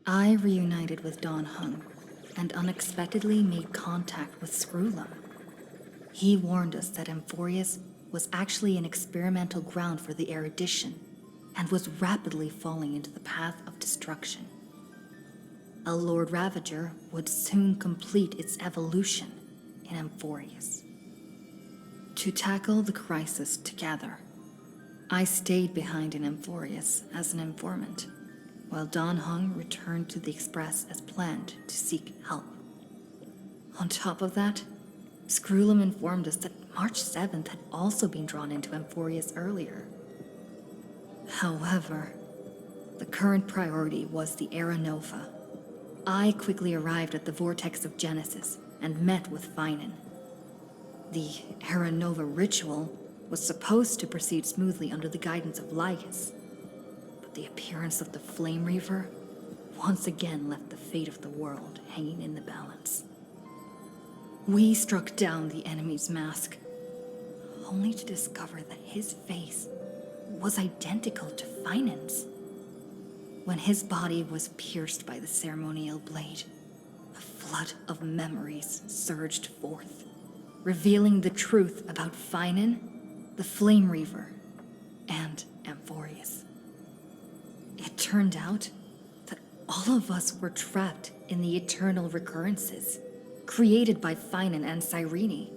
I reunited with Don Hung and unexpectedly made contact with Screwlum. He warned us that Amphorius was actually an experimental ground for the erudition and was rapidly falling into the path of destruction. A Lord Ravager would soon complete its evolution in Amphorius. To tackle the crisis together, I stayed behind in Amphorius as an informant, while Don Hung returned to the Express as planned to seek help. On top of that, Screwlum informed us that March 7th had also been drawn into Amphorius earlier. However, the current priority was the Era Nova. I quickly arrived at the Vortex of Genesis and met with Finan. The Era Nova ritual was supposed to proceed smoothly under the guidance of Lygus, but the appearance of the Flame Reaver once again left the fate of the world hanging in the balance. We struck down the enemy's mask, only to discover that his face was identical to Finan's. When his body was pierced by the ceremonial blade, a flood of memories surged forth, revealing the truth about Finan, the Flame Reaver, and Amphorius. It turned out that all of us were trapped in the eternal recurrences created by Finan and Cyrene.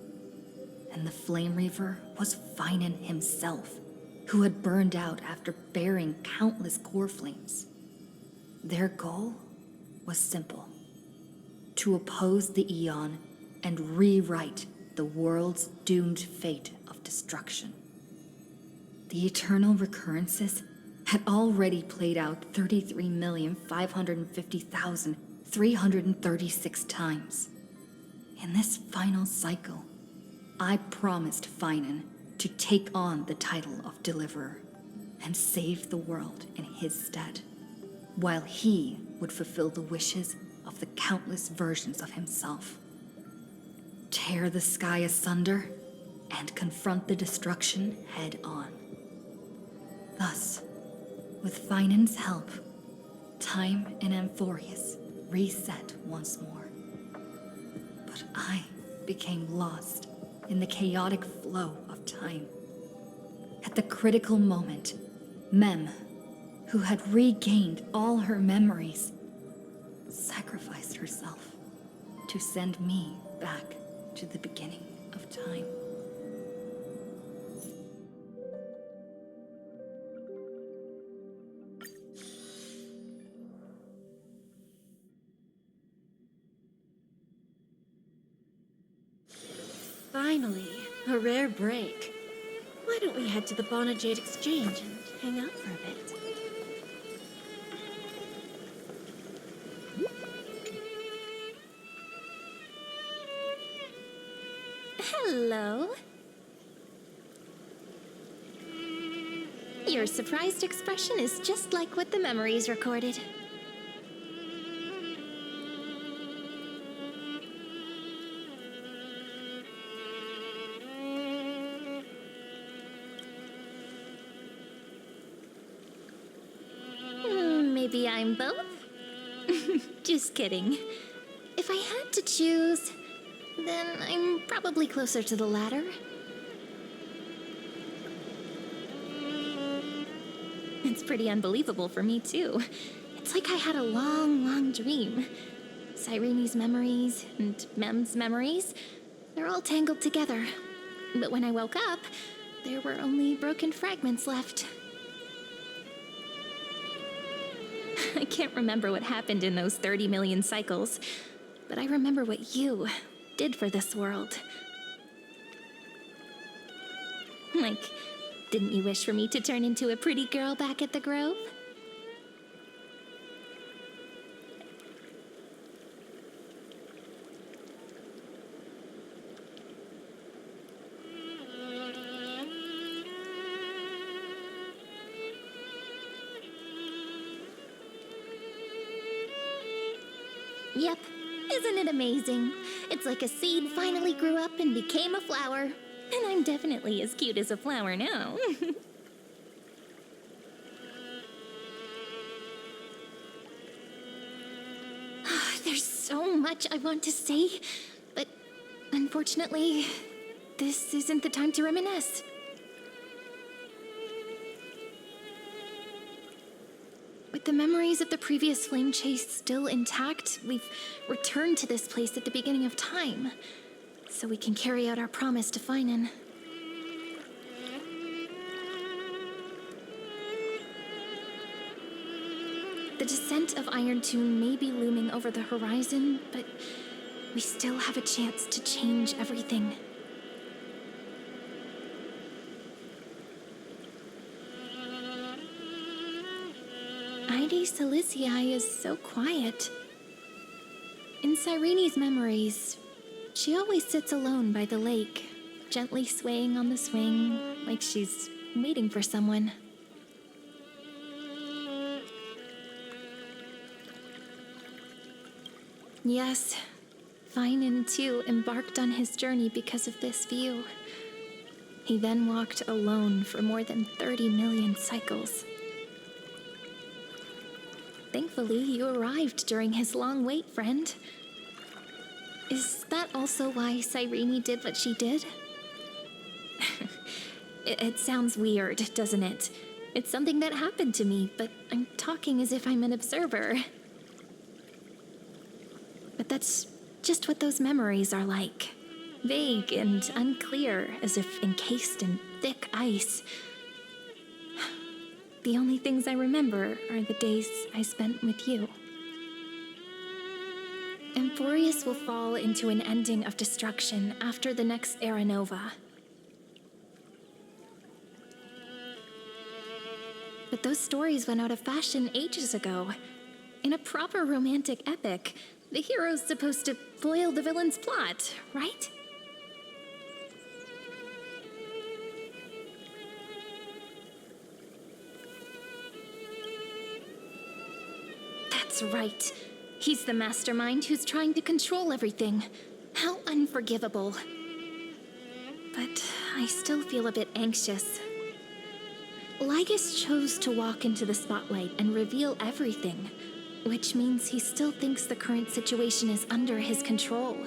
And the Flame Reaver was Finan himself, who had burned out after bearing countless core flames. Their goal was simple: to oppose the Aeon and rewrite the world's doomed fate of destruction. The eternal recurrences had already played out 33,550,336 times. In this final cycle, I promised Finan to take on the title of Deliverer and save the world in his stead, while he would fulfill the wishes of the countless versions of himself. Tear the sky asunder and confront the destruction head on. Thus, with Finan's help, time in Amphorius reset once more. But I became lost in the chaotic flow of time. At the critical moment, Mem, who had regained all her memories, sacrificed herself to send me back to the beginning of time. Finally, a rare break. Why don't we head to the Bonajade Exchange and hang out for a bit? Hello. Your surprised expression is just like what the memories recorded. Maybe I'm both? Just kidding. If I had to choose, then I'm probably closer to the latter. It's pretty unbelievable for me, too. It's like I had a long, long dream. Cyrene's memories and Mem's memories, they're all tangled together. But when I woke up, there were only broken fragments left. I can't remember what happened in those 30 million cycles, but I remember what you did for this world. Like, didn't you wish for me to turn into a pretty girl back at the Grove? Yep. Isn't it amazing? It's like a seed finally grew up and became a flower. And I'm definitely as cute as a flower now. There's so much I want to say, but unfortunately, this isn't the time to reminisce. With the memories of the previous flame chase still intact, we've returned to this place at the beginning of time, so we can carry out our promise to Finan. The descent of Iron Tomb may be looming over the horizon, but we still have a chance to change everything. Ide Silicii is so quiet. In Cyrene's memories, she always sits alone by the lake, gently swaying on the swing, like she's waiting for someone. Yes, Finan too embarked on his journey because of this view. He then walked alone for more than 30 million cycles. Thankfully, you arrived during his long wait, friend. Is that also why Cyrene did what she did? It sounds weird, doesn't it? It's something that happened to me, but I'm talking as if I'm an observer. But that's just what those memories are like. Vague and unclear, as if encased in thick ice. The only things I remember are the days I spent with you. Emporius will fall into an ending of destruction after the next Era Nova. But those stories went out of fashion ages ago. In a proper romantic epic, the hero's supposed to foil the villain's plot, right? That's right. He's the mastermind who's trying to control everything. How unforgivable. But I still feel a bit anxious. Lygus chose to walk into the spotlight and reveal everything, which means he still thinks the current situation is under his control.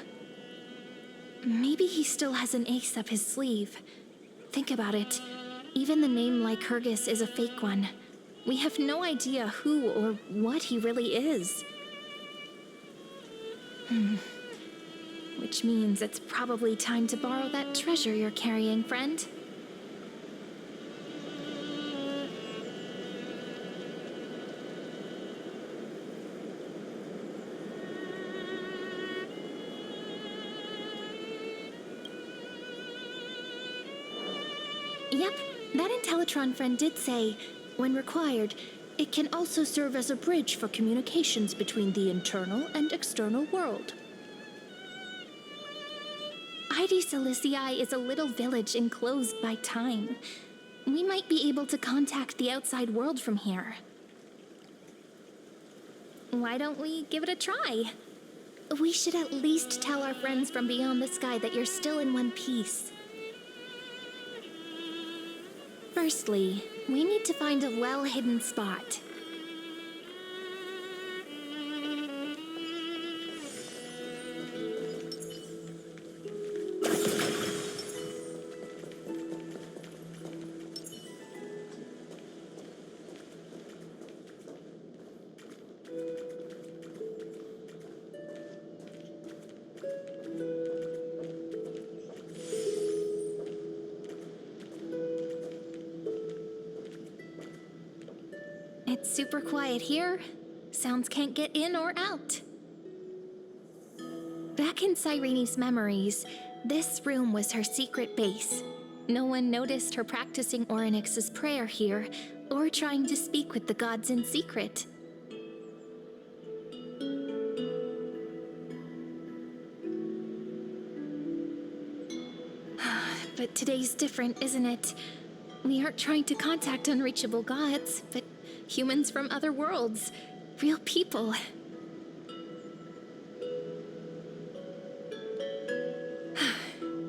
Maybe he still has an ace up his sleeve. Think about it. Even the name Lycurgus is a fake one. We have no idea who or what he really is. Which means it's probably time to borrow that treasure you're carrying, friend. Yep, that Intellitron friend did say, when required, it can also serve as a bridge for communications between the internal and external world. Ide Silicii is a little village enclosed by time. We might be able to contact the outside world from here. Why don't we give it a try? We should at least tell our friends from beyond the sky that you're still in one piece. Firstly, we need to find a well-hidden spot. It's super quiet here. Sounds can't get in or out. Back in Cyrene's memories, this room was her secret base. No one noticed her practicing Orynyx's prayer here, or trying to speak with the gods in secret. But today's different, isn't it? We aren't trying to contact unreachable gods, but humans from other worlds. Real people.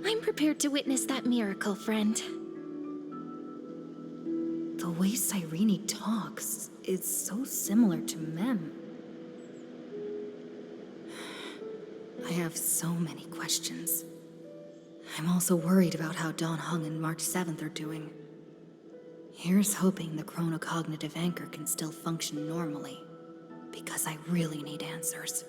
I'm prepared to witness that miracle, friend. The way Cyrene talks is so similar to Mem. I have so many questions. I'm also worried about how Dawn Hung and March 7th are doing. Here's hoping the chronocognitive anchor can still function normally, because I really need answers.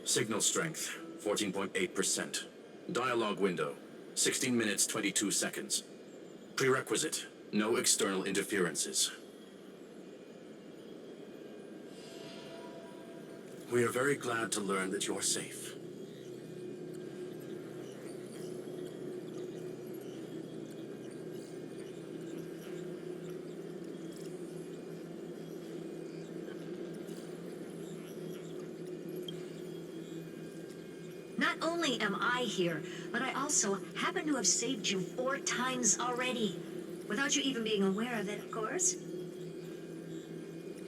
Signal strength, 14.8%. Dialogue window, 16 minutes 22 seconds. Prerequisite, no external interferences. We are very glad to learn that you're safe. Not only am I here, but I also happen to have saved you 4 times already. Without you even being aware of it, of course.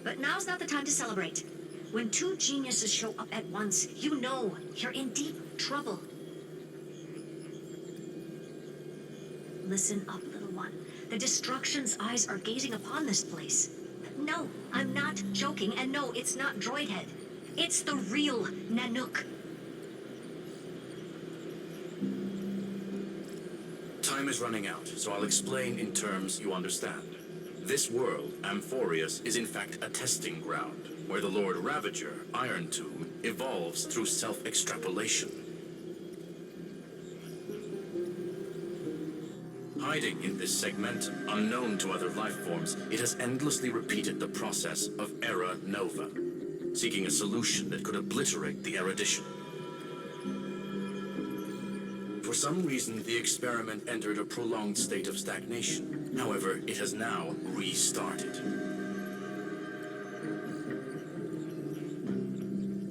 But now's not the time to celebrate. When 2 geniuses show up at once, you know you're in deep trouble. Listen up, little one. The Destruction's eyes are gazing upon this place. No, I'm not joking, and no, it's not Droidhead. It's the real Nanook. Time is running out, so I'll explain in terms you understand. This world, Amphorius, is in fact a testing ground, where the Lord Ravager, Iron Tomb, evolves through self-extrapolation. Hiding in this segmentum, unknown to other life forms, it has endlessly repeated the process of Era Nova, seeking a solution that could obliterate the erudition. For some reason, the experiment entered a prolonged state of stagnation. However, it has now restarted.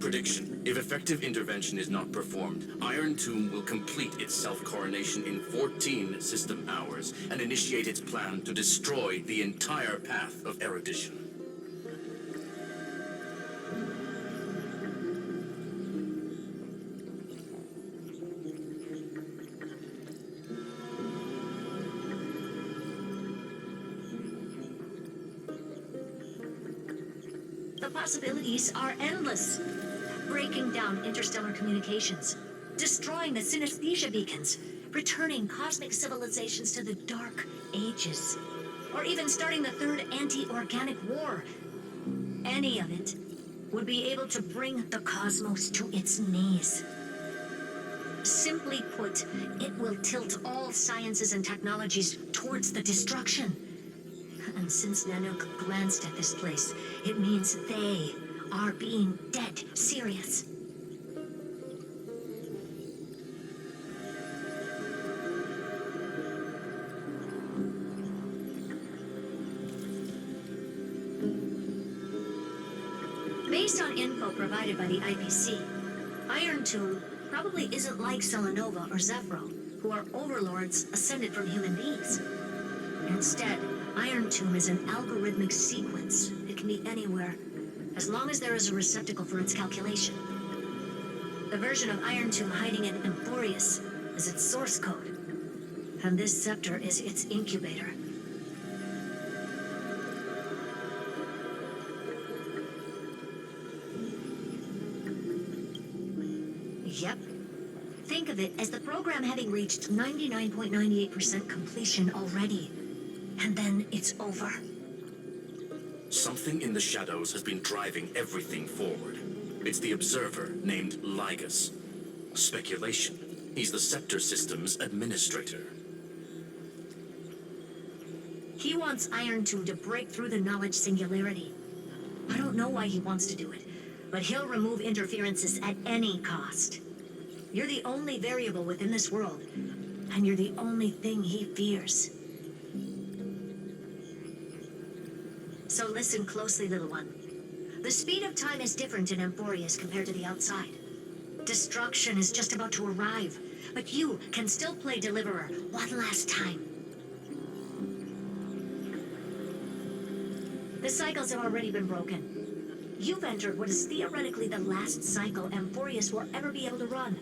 Prediction. If effective intervention is not performed, Iron Tomb will complete its self-coronation in 14 system hours and initiate its plan to destroy the entire path of erudition. The possibilities are endless. Breaking down interstellar communications, destroying the synesthesia beacons, returning cosmic civilizations to the Dark Ages, or even starting the third anti-organic war. Any of it would be able to bring the cosmos to its knees. Simply put, it will tilt all sciences and technologies towards the destruction. And since Nanook glanced at this place, it means they are being dead serious. Based on info provided by the IPC, Iron Tomb probably isn't like Selenova or Zephyro, who are overlords ascended from human beings. Instead, Iron Tomb is an algorithmic sequence. It can be anywhere, as long as there is a receptacle for its calculation. The version of Iron Tomb hiding in Amphorius is its source code, and this scepter is its incubator. Yep. Think of it as the program having reached 99.98% completion already. And then it's over. Something in the shadows has been driving everything forward. It's the Observer named Ligus. Speculation. He's the Scepter System's administrator. He wants Iron Tomb to break through the knowledge singularity. I don't know why he wants to do it, but he'll remove interferences at any cost. You're the only variable within this world, and you're the only thing he fears. So listen closely, little one. The speed of time is different in Amphorius compared to the outside. Destruction is just about to arrive, but you can still play Deliverer one last time. The cycles have already been broken. You've entered what is theoretically the last cycle Amphorius will ever be able to run.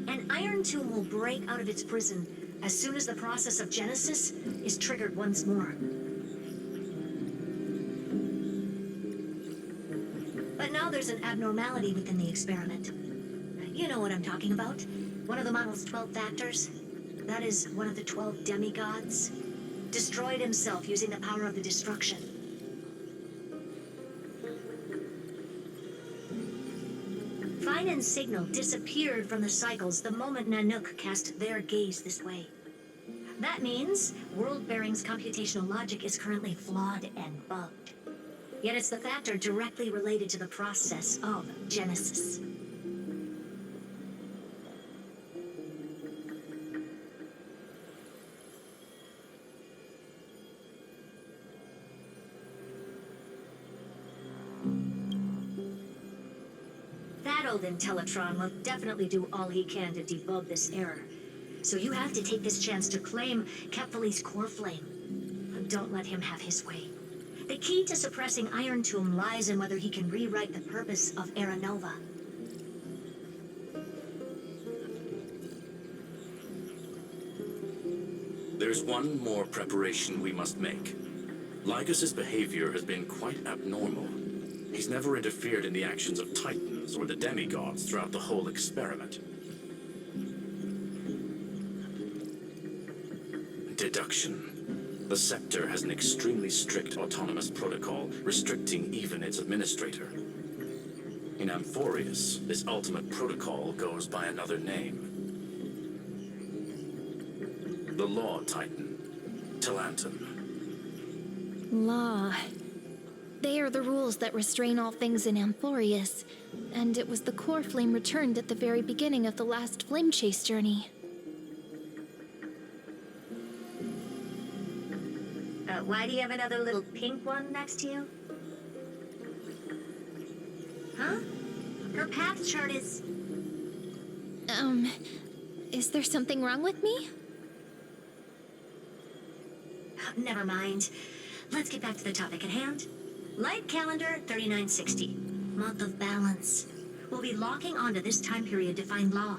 And Iron Tomb will break out of its prison as soon as the process of Genesis is triggered once more. there's an abnormality within the experiment. You know what I'm talking about. One of the model's 12 factors. That is one of the 12 demigods. Destroyed himself using the power of the destruction. Finen's signal disappeared from the cycles the moment Nanook cast their gaze this way. That means World-Bearing's computational logic is currently flawed and bugged. Yet it's the factor directly related to the process of Genesis. That old Intellitron will definitely do all he can to debug this error. So you have to take this chance to claim Kephal's core flame. Don't let him have his way. The key to suppressing Iron Tomb lies in whether he can rewrite the purpose of Era Nova. There's one more preparation we must make. Lycus's behavior has been quite abnormal. He's never interfered in the actions of Titans or the demigods throughout the whole experiment. Deduction. The Scepter has an extremely strict autonomous protocol, restricting even its administrator. In Amphorius, this ultimate protocol goes by another name. The Law Titan, Talanton. Law. They are the rules that restrain all things in Amphorius, and it was the core flame returned at the very beginning of the last flame chase journey. Why do you have another little pink one next to you? Huh? Her path chart is... Is there something wrong with me? Never mind. Let's get back to the topic at hand. Light calendar 3960. Month of balance. We'll be locking onto this time period to find Law.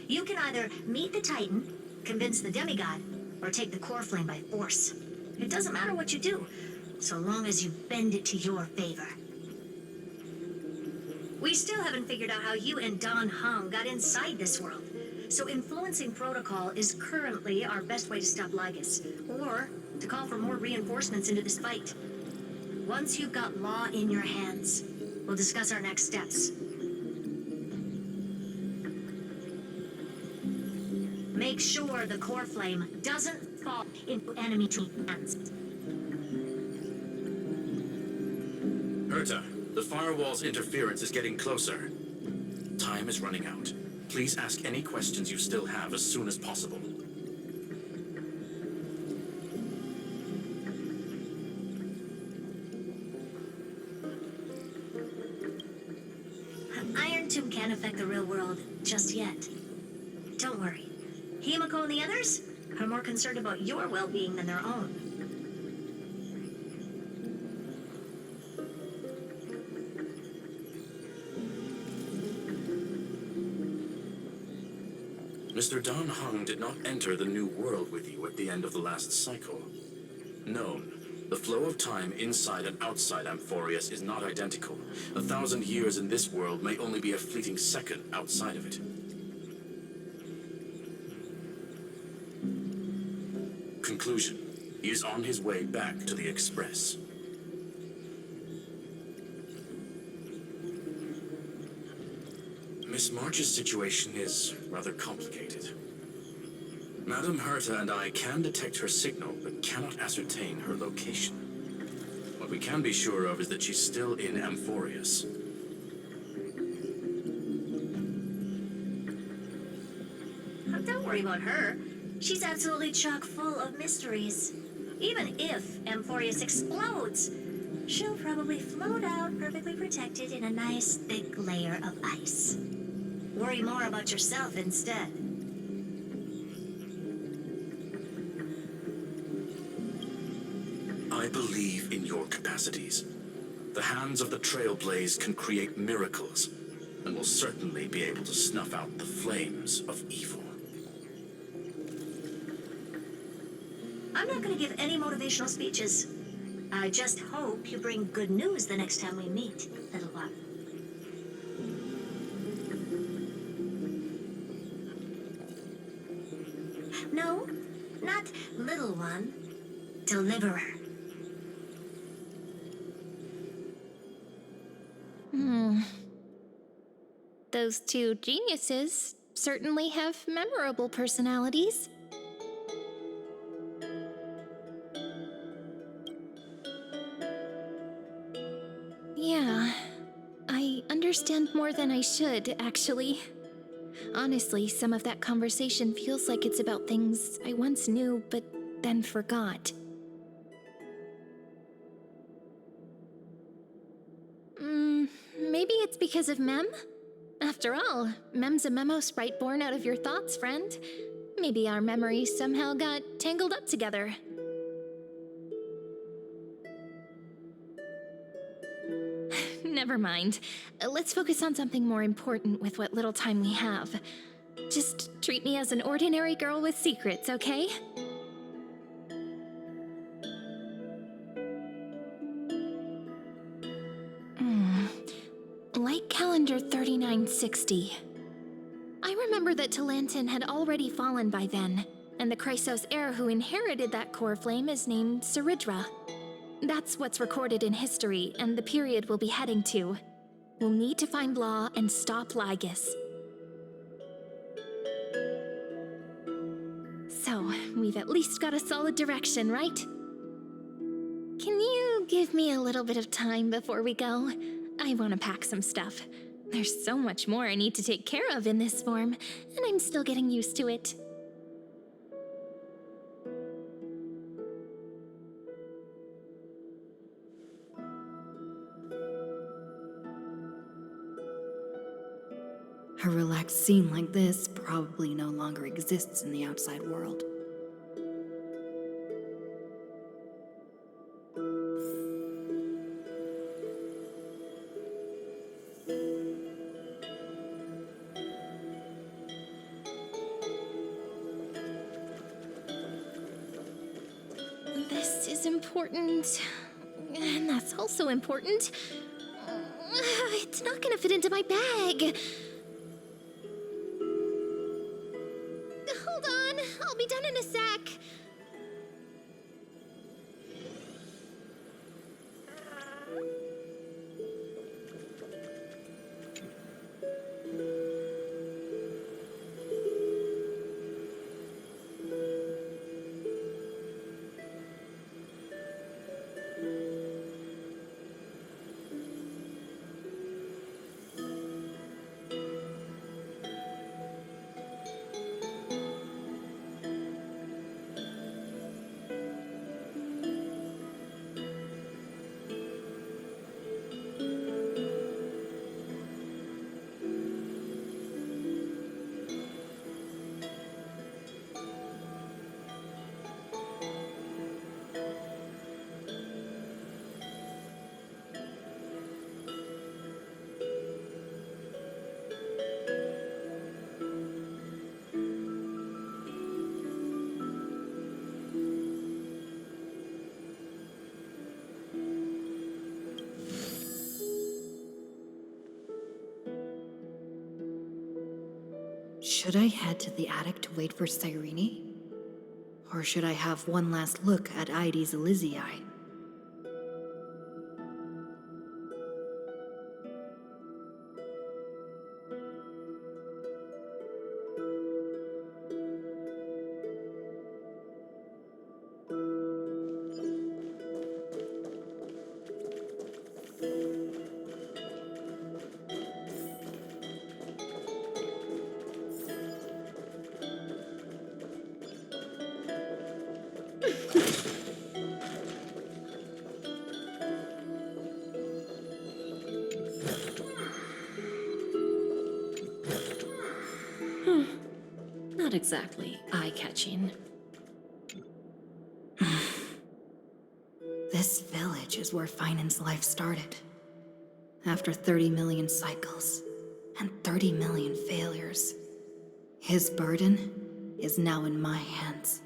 You can either meet the Titan, convince the demigod, or take the core flame by force. It doesn't matter what you do, so long as you bend it to your favor. We still haven't figured out how you and Don Hong got inside this world, so influencing protocol is currently our best way to stop Lygus, or to call for more reinforcements into this fight. Once you've got Law in your hands, we'll discuss our next steps. Make sure the core flame doesn't fall into enemy hands. Herta, the firewall's interference is getting closer. Time is running out. Please ask any questions you still have as soon as possible. Iron Tomb can't affect the real world just yet. Don't worry. Himiko and the others are more concerned about your well-being than their own. Mr. Don Hung did not enter the new world with you at the end of the last cycle. Known, the flow of time inside and outside Amphorius is not identical. 1,000 years in this world may only be a fleeting second outside of it. Conclusion. He is on his way back to the Express. Miss March's situation is rather complicated. Madame Herta and I can detect her signal, but cannot ascertain her location. What we can be sure of is that she's still in Amphorius. Don't worry about her. She's absolutely chock full of mysteries. Even if Amphorius explodes, she'll probably float out perfectly protected in a nice thick layer of ice. Worry more about yourself instead. I believe in your capacities. The hands of the Trailblaze can create miracles, and will certainly be able to snuff out the flames of evil. I'm not going to give any motivational speeches. I just hope you bring good news the next time we meet, little one. one, Deliverer. Those two geniuses certainly have memorable personalities. Yeah, I understand more than I should, actually. Honestly, some of that conversation feels like it's about things I once knew but then forgot. Maybe it's because of Mem? After all, Mem's a memo sprite born out of your thoughts, friend. Maybe our memories somehow got tangled up together. Never mind. Let's focus on something more important with what little time we have. Just treat me as an ordinary girl with secrets, okay? Light calendar 3960. I remember that Talantin had already fallen by then, and the Chrysos heir who inherited that core flame is named Saridra. That's what's recorded in history, and the period we'll be heading to. We'll need to find Law and stop Lygus. So, we've at least got a solid direction, right? Can you give me a little bit of time before we go? I want to pack some stuff. There's so much more I need to take care of in this form, and I'm still getting used to it. A relaxed scene like this probably no longer exists in the outside world. This is important, and that's also important. It's not gonna fit into my bag. Hold on, I'll be done in a sec. Should I head to the attic to wait for Cyrene? Or should I have one last look at Ides Elysiae? Not exactly eye-catching. This village is where Finan's life started. After 30 million cycles and 30 million failures, his burden is now in my hands.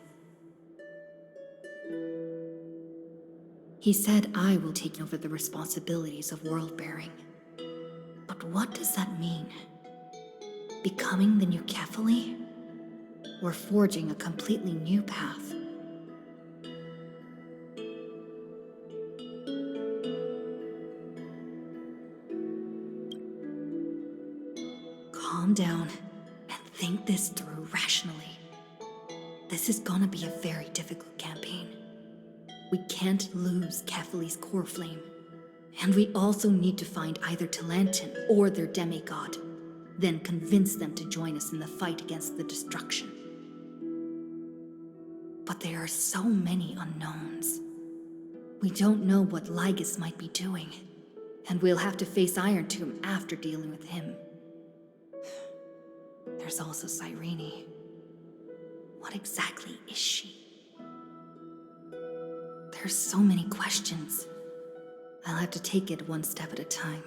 He said I will take over the responsibilities of world-bearing. But what does that mean? Becoming the new Kefali? Or forging a completely new path? calm down and think this through rationally. This is gonna be a very difficult campaign. We can't lose Kefali's core flame. And we also need to find either Talantin or their demigod, then convince them to join us in the fight against the destruction. But there are so many unknowns. We don't know what Lygus might be doing, and we'll have to face Iron Tomb after dealing with him. There's also Cyrene. What exactly is she? There's so many questions. I'll have to take it one step at a time.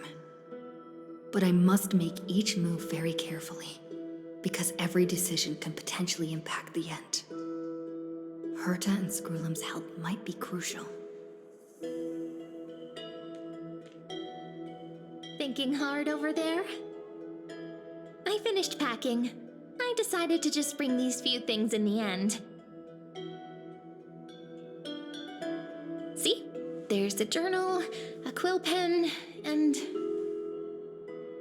But I must make each move very carefully, because every decision can potentially impact the end. Herta and Screwlum's help might be crucial. Thinking hard over there? I finished packing. I decided to just bring these few things in the end. See? There's a journal, a quill pen, and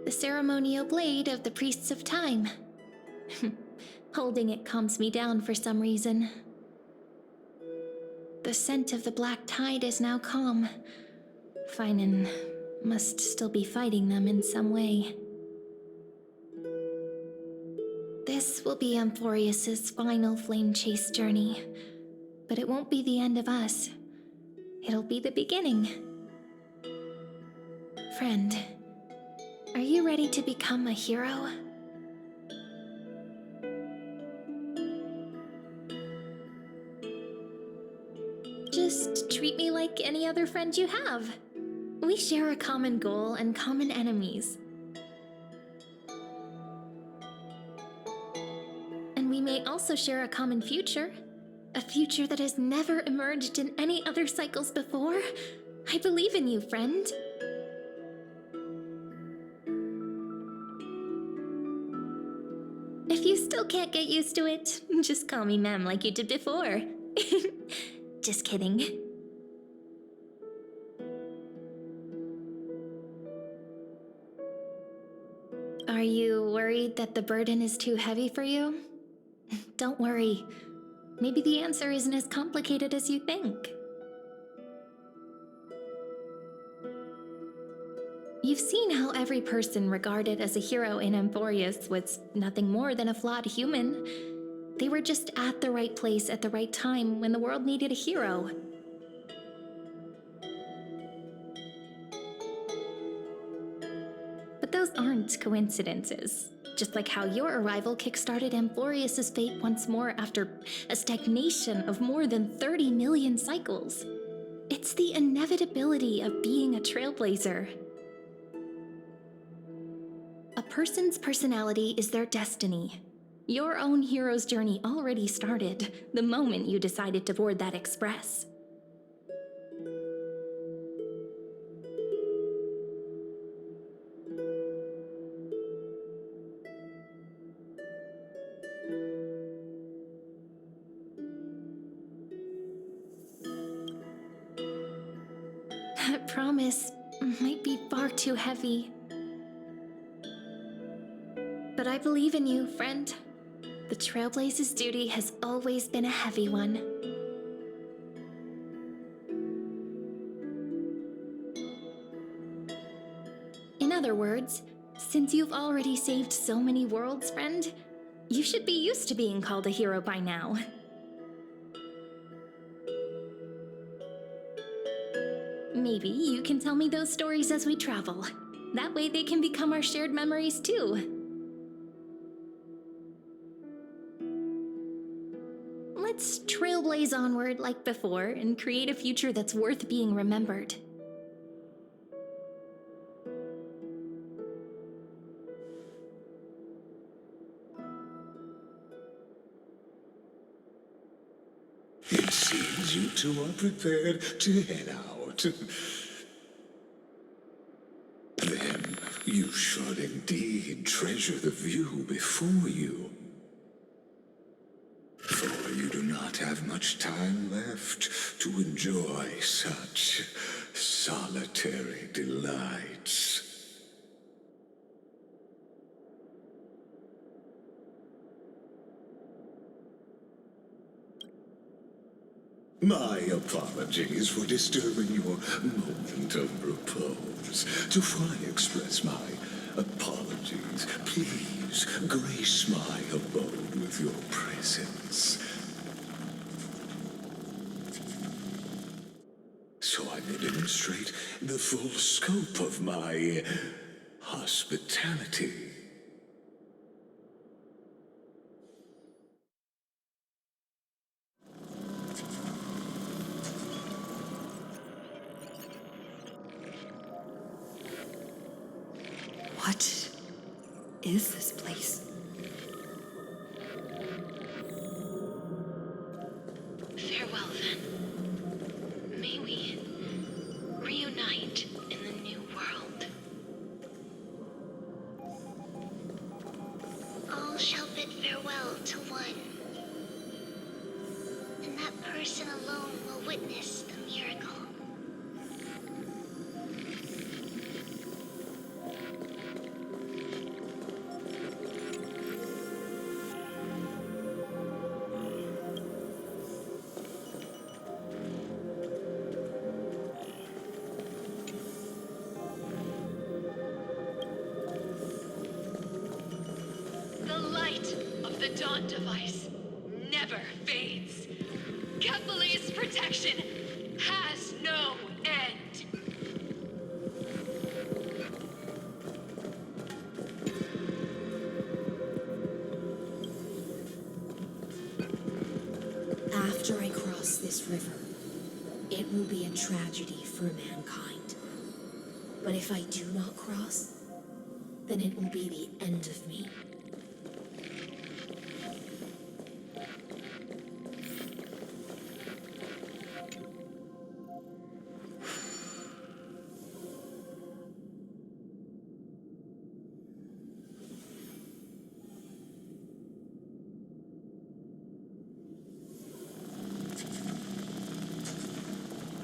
the ceremonial blade of the Priests of Time. Holding it calms me down for some reason. The scent of the black tide is now calm. Finan must still be fighting them in some way. This will be Amphorius's final flame chase journey, but it won't be the end of us. It'll be the beginning. Friend, are you ready to become a hero? Just treat me like any other friend you have. We share a common goal and common enemies. And we may also share a common future. A future that has never emerged in any other cycles before. I believe in you, friend. If you still can't get used to it, just call me Mem like you did before. Just kidding. Are you worried that the burden is too heavy for you? Don't worry. Maybe the answer isn't as complicated as you think. You've seen how every person regarded as a hero in Amphorius was nothing more than a flawed human. They were just at the right place at the right time when the world needed a hero. But those aren't coincidences. Just like how your arrival kickstarted Amphorius's fate once more after a stagnation of more than 30 million cycles. It's the inevitability of being a trailblazer. A person's personality is their destiny. Your own hero's journey already started the moment you decided to board that express. That promise might be far too heavy. But I believe in you, friend. The Trailblaze's duty has always been a heavy one. In other words, since you've already saved so many worlds, friend, you should be used to being called a hero by now. Maybe you can tell me those stories as we travel. That way they can become our shared memories too. Let's trailblaze onward like before and create a future that's worth being remembered. It seems you two are prepared to head out. Then you should indeed treasure the view before you. For you do not have much time left to enjoy such solitary delights. My apologies for disturbing your moment of repose. To fully express my apologies, please grace my abode with your presence, so I may demonstrate the full scope of my hospitality. What is this place? Farewell, then. May we reunite in the new world. All shall bid farewell to one. And that person alone will witness the miracle. The light of the dawn device never fades. Kepali's protection has no end. After I cross this river, it will be a tragedy for mankind. But if I do not cross, then it will be the end of me.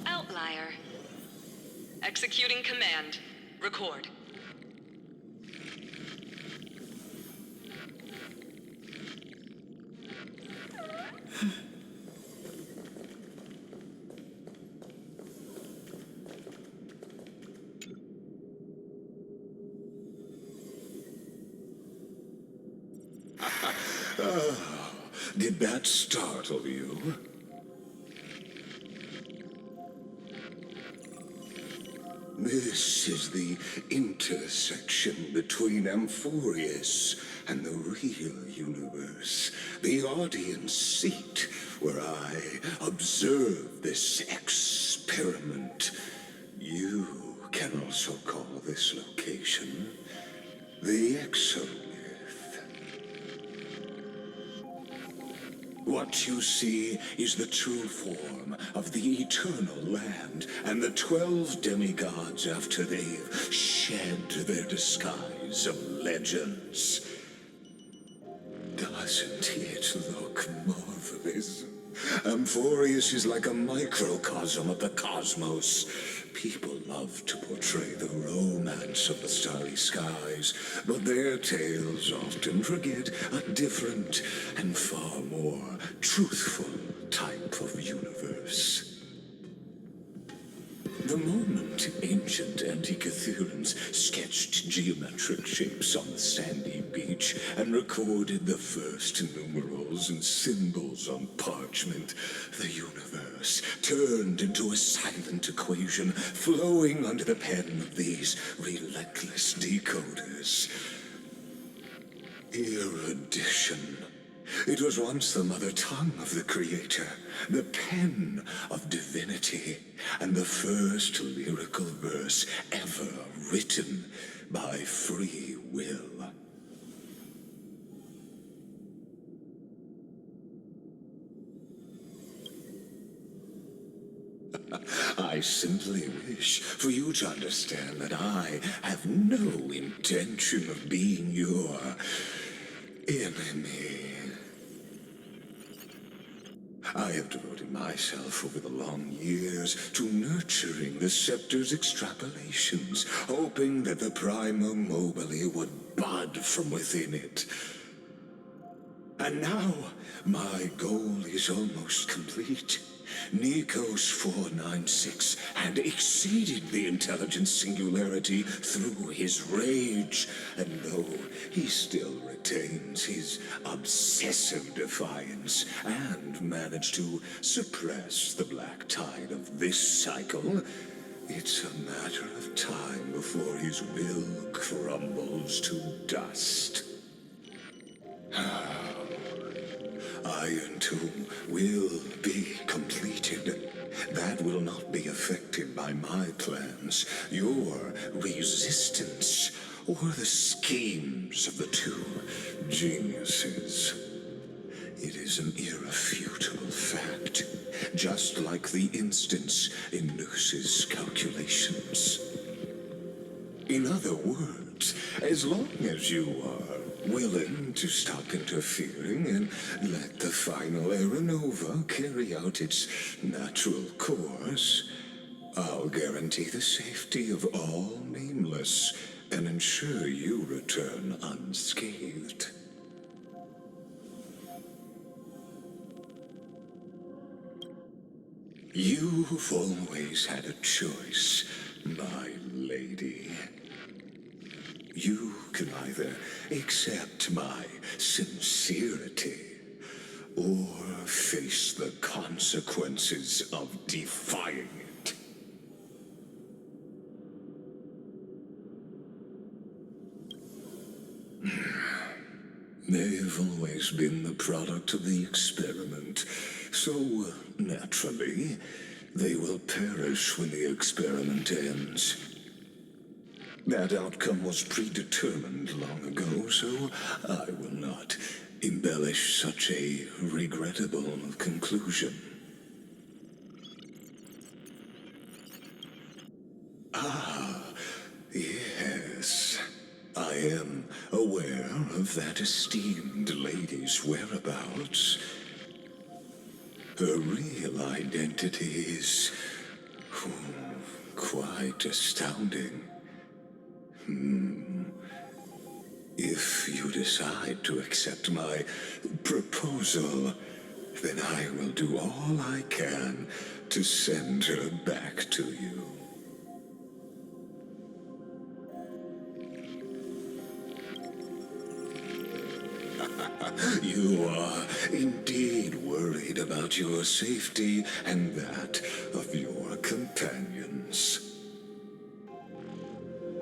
Outlier. Executing command. Record. Did that startle you? This is the intersection between Amphorius and the real universe. The audience seat where I observe this experiment. You can also call this location the Exomyth. What you see is the true form of the eternal land and the 12 demigods after they've shed their disguise of legends. Doesn't it look marvelous? Amphorius is like a microcosm of the cosmos. People love to portray the romance of the starry skies, but their tales often forget a different and far more truthful type of universe. The moment ancient Antikytherians sketched geometric shapes on the sandy beach and recorded the first numerals and symbols on parchment, the universe turned into a silent equation flowing under the pen of these relentless decoders. Erudition. It was once the mother tongue of the Creator, the pen of divinity, and the first lyrical verse ever written by free will. I simply wish for you to understand that I have no intention of being your enemy. I have devoted myself over the long years to nurturing the scepter's extrapolations, hoping that the Prima Mobile would bud from within it. And now, my goal is almost complete. Nikos 496 had exceeded the intelligence singularity through his rage, and though he still retains his obsessive defiance and managed to suppress the black tide of this cycle, it's a matter of time before his will crumbles to dust. Iron Tomb will be completed. That will not be affected by my plans, your resistance, or the schemes of the two geniuses. It is an irrefutable fact, just like the instance in Noos's calculations. In other words, as long as you are willing to stop interfering and let the final Aeronova carry out its natural course, I'll guarantee the safety of all Nameless and ensure you return unscathed. You've always had a choice, my lady. You can either accept my sincerity or face the consequences of defying it. They've always been the product of the experiment, so naturally, they will perish when the experiment ends. That outcome was predetermined long ago, so I will not embellish such a regrettable conclusion. Ah, yes. I am aware of that esteemed lady's whereabouts. Her real identity is quite astounding. If you decide to accept my proposal, then I will do all I can to send her back to you. You are indeed worried about your safety and that of your companions.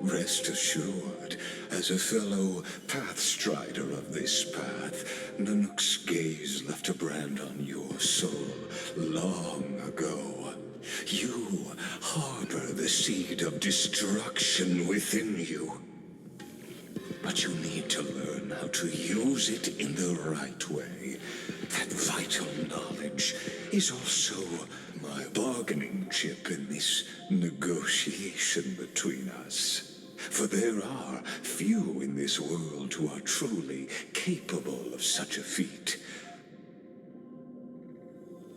Rest assured, as a fellow pathstrider of this path, Nanook's gaze left a brand on your soul long ago. You harbor the seed of destruction within you. But you need to learn how to use it in the right way. That vital knowledge is also my bargaining chip in this negotiation between us. For there are few in this world who are truly capable of such a feat.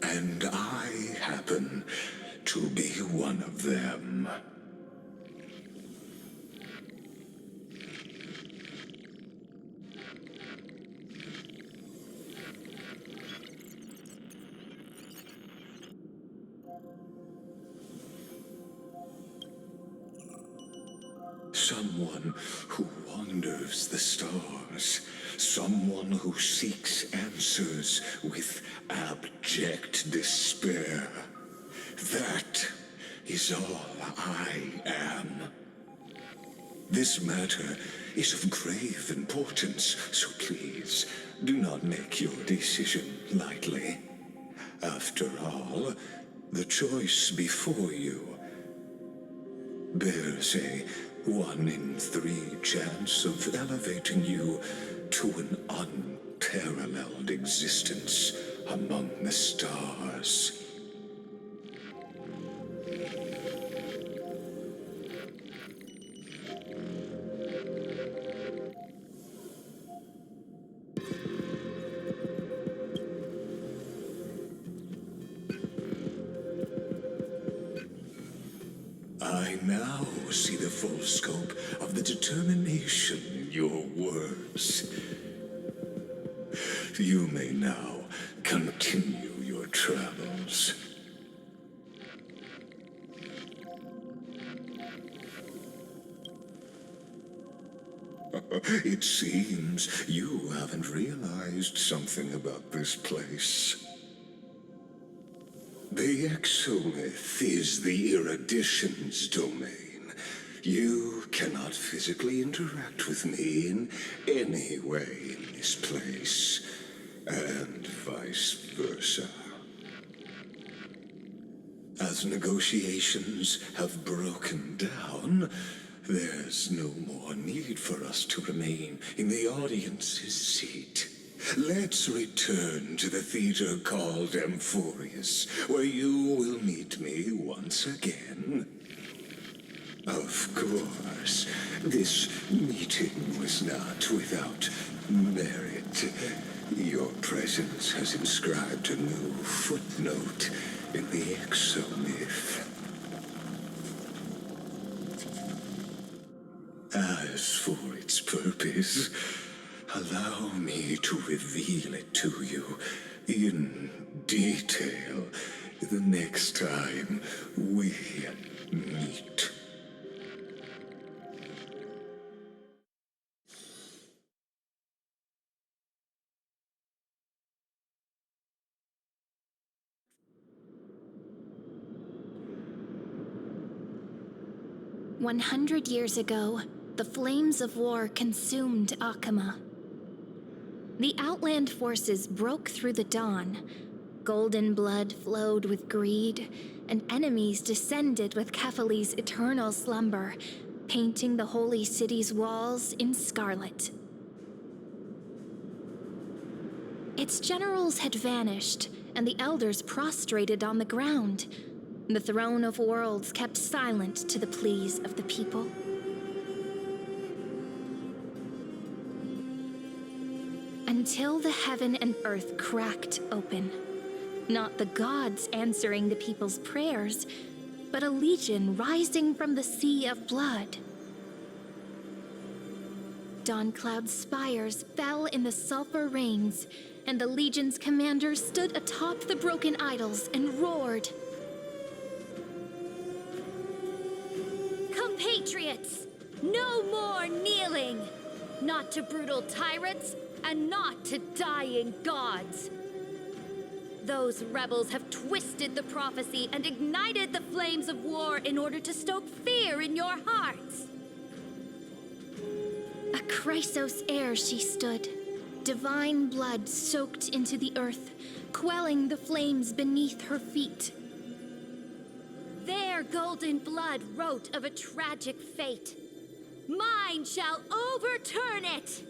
And I happen to be one of them. Someone who wanders the stars. Someone who seeks answers with abject despair. That is all I am. This matter is of grave importance, so please do not make your decision lightly. After all, the choice before you bears a 1 in 3 chance of elevating you to an unparalleled existence among the stars. I now see the full scope of the determination in your words. You may now continue your travels. It seems you haven't realized something about this place. The Exomyth is the Erudition's domain. You cannot physically interact with me in any way in this place, and vice versa. As negotiations have broken down, there's no more need for us to remain in the audience's seat. Let's return to the theater called Amphorius, where you will meet me once again. Of course, this meeting was not without merit. Your presence has inscribed a new footnote in the Exomyth. As for its purpose, allow me to reveal it to you in detail the next time we meet. "100 years ago, the flames of war consumed Akama. The Outland forces broke through the dawn. Golden blood flowed with greed, and enemies descended with Kefali's eternal slumber, painting the holy city's walls in scarlet. Its generals had vanished, and the elders prostrated on the ground. The throne of worlds kept silent to the pleas of the people. Until the heaven and earth cracked open. Not the gods answering the people's prayers, but a legion rising from the sea of blood. Dawncloud's spires fell in the sulfur rains, and the legion's commander stood atop the broken idols and roared. Compatriots, no more kneeling! Not to brutal tyrants, and not to dying gods! Those rebels have twisted the prophecy and ignited the flames of war in order to stoke fear in your hearts! A Chrysos heir she stood, divine blood soaked into the earth, quelling the flames beneath her feet. Their golden blood wrote of a tragic fate. Mine shall overturn it!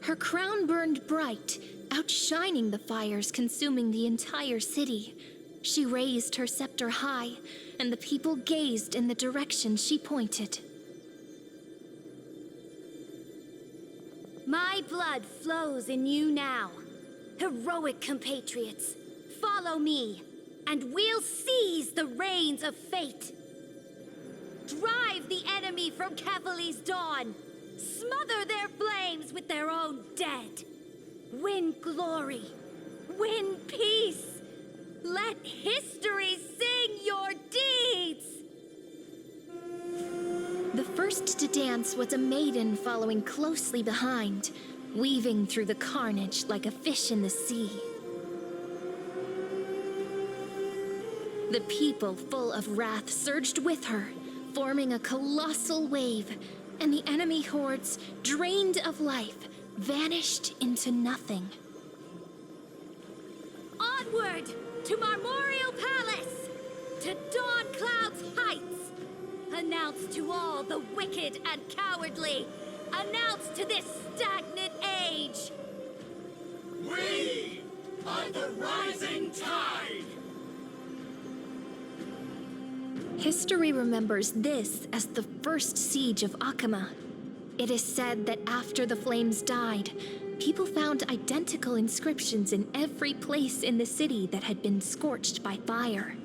Her crown burned bright, outshining the fires consuming the entire city. She raised her scepter high, and the people gazed in the direction she pointed. My blood flows in you now. Heroic compatriots, follow me, and we'll seize the reins of fate. Drive the enemy from Kefali's dawn. Smother their flames with their own dead. Win glory. Win peace. Let history sing your deeds. The first to dance was a maiden following closely behind, weaving through the carnage like a fish in the sea. The people, full of wrath, surged with her, forming a colossal wave, and the enemy hordes, drained of life, vanished into nothing. Onward to Marmoreal Palace, to Dawncloud's heights. Announce to all the wicked and cowardly. Announce to this stagnant age. We are the rising tide. History remembers this as the first siege of Akama. It is said that after the flames died, people found identical inscriptions in every place in the city that had been scorched by fire.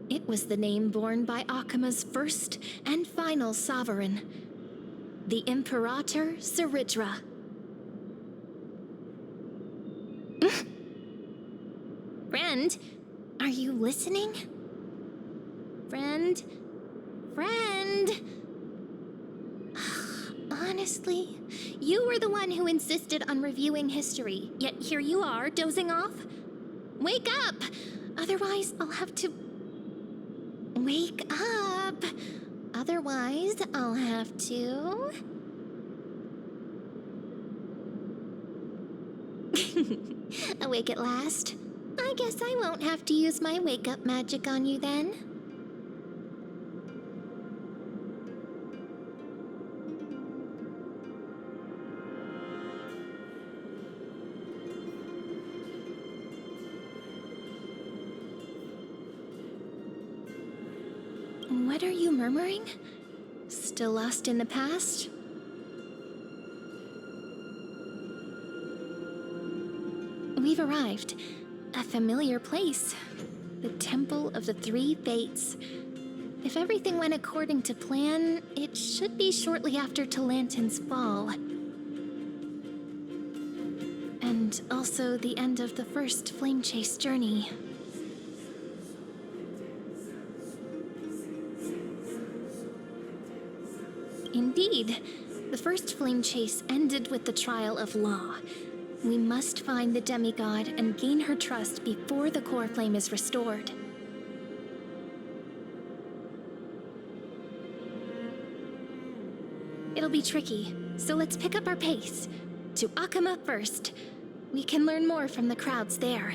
It was the name borne by Akama's first and final sovereign, the Imperator Siridra. Friend, are you listening? Friend? Friend? Honestly, you were the one who insisted on reviewing history, yet here you are, dozing off? Wake up! Otherwise, I'll have to... Wake up! Otherwise, I'll have to... Awake at last? I guess I won't have to use my wake-up magic on you then. What are you murmuring? Still lost in the past? We've arrived. A familiar place. The Temple of the Three Fates. If everything went according to plan, it should be shortly after Talantin's fall. And also the end of the first flame chase journey. Indeed, the first flame chase ended with the trial of Law. We must find the demigod and gain her trust before the core flame is restored. It'll be tricky, so let's pick up our pace. To Akama first. We can learn more from the crowds there.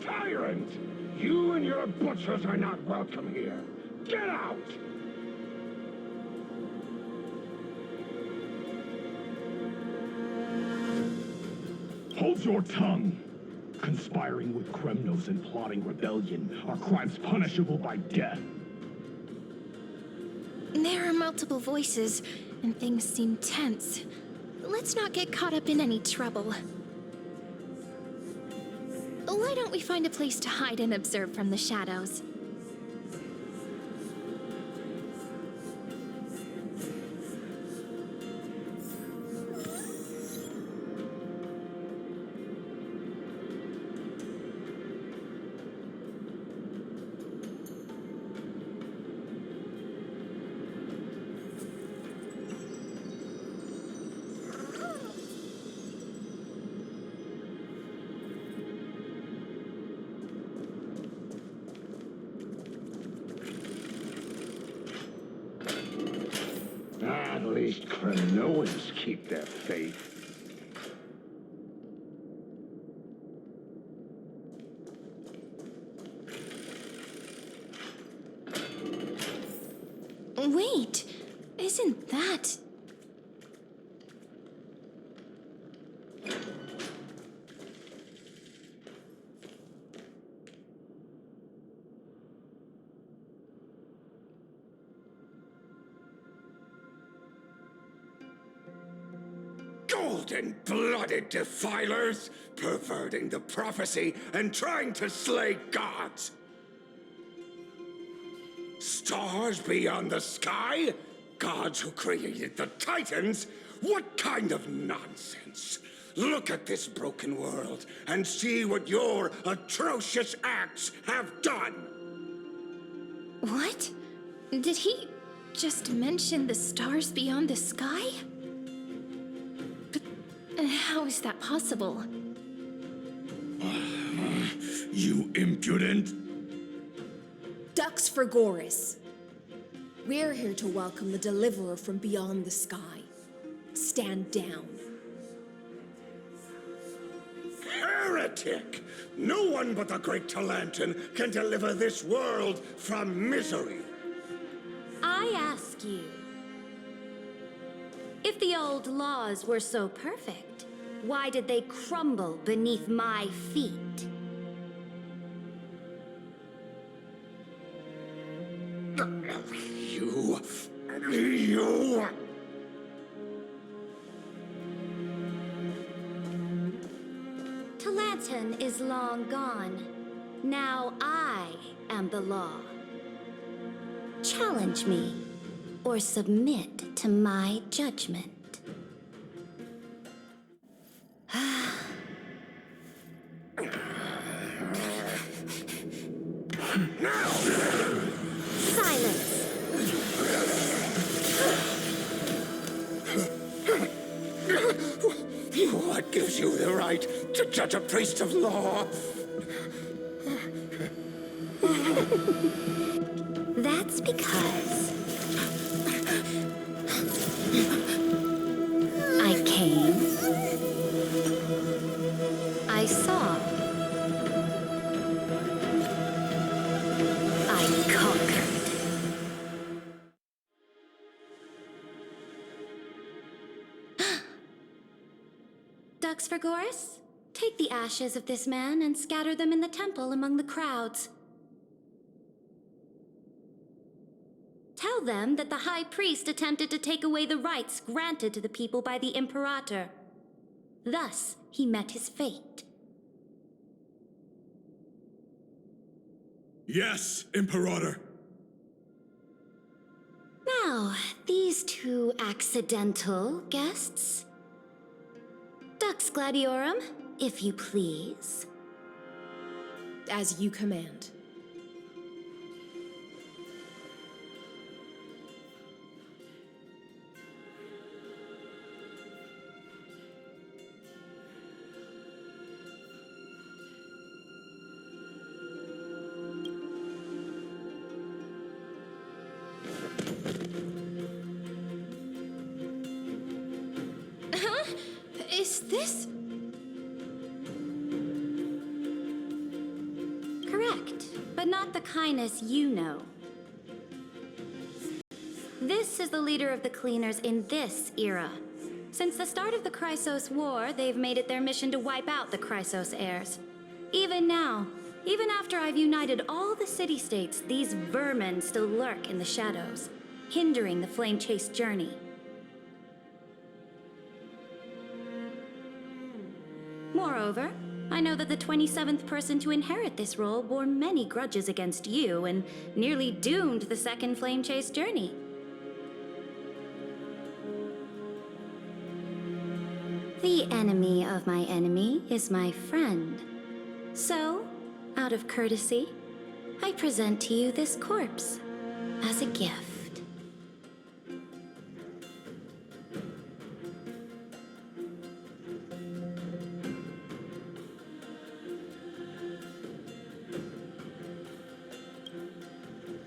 Tyrant! You and your butchers are not welcome here. Get out! Hold your tongue! Conspiring with Kremnos and plotting rebellion are crimes punishable by death. There are multiple voices, and things seem tense. Let's not get caught up in any trouble. Why don't we find a place to hide and observe from the shadows? At least Kremnoans keep their faith. Wait, isn't that... Golden-blooded defilers, perverting the prophecy and trying to slay gods. Stars beyond the sky? Gods who created the Titans? What kind of nonsense? Look at this broken world and see what your atrocious acts have done. What? Did he just mention the stars beyond the sky? But how is that possible? You impudent! Ducks for Goris. We're here to welcome the deliverer from beyond the sky. Stand down. Heretic! No one but the great Talantin can deliver this world from misery. I ask you, if the old laws were so perfect, why did they crumble beneath my feet? You... Talantin is long gone. Now I am the law. Challenge me, or submit to my judgment. What gives you the right to judge a priest of law? That's because I came, I saw, I conquered. Dux Vergoris, take the ashes of this man and scatter them in the temple among the crowds. Tell them that the High Priest attempted to take away the rights granted to the people by the Imperator. Thus, he met his fate. Yes, Imperator. Now, these two accidental guests. Dux Gladiorum, if you please. As you command. Is this? Correct, but not the kindness you know. This is the leader of the Cleaners in this era. Since the start of the Chrysos War, they've made it their mission to wipe out the Chrysos heirs. Even now, even after I've united all the city-states, these vermin still lurk in the shadows, hindering the flame-chased journey. Moreover, I know that the 27th person to inherit this role bore many grudges against you and nearly doomed the second flame chase journey. The enemy of my enemy is my friend. So, out of courtesy, I present to you this corpse as a gift.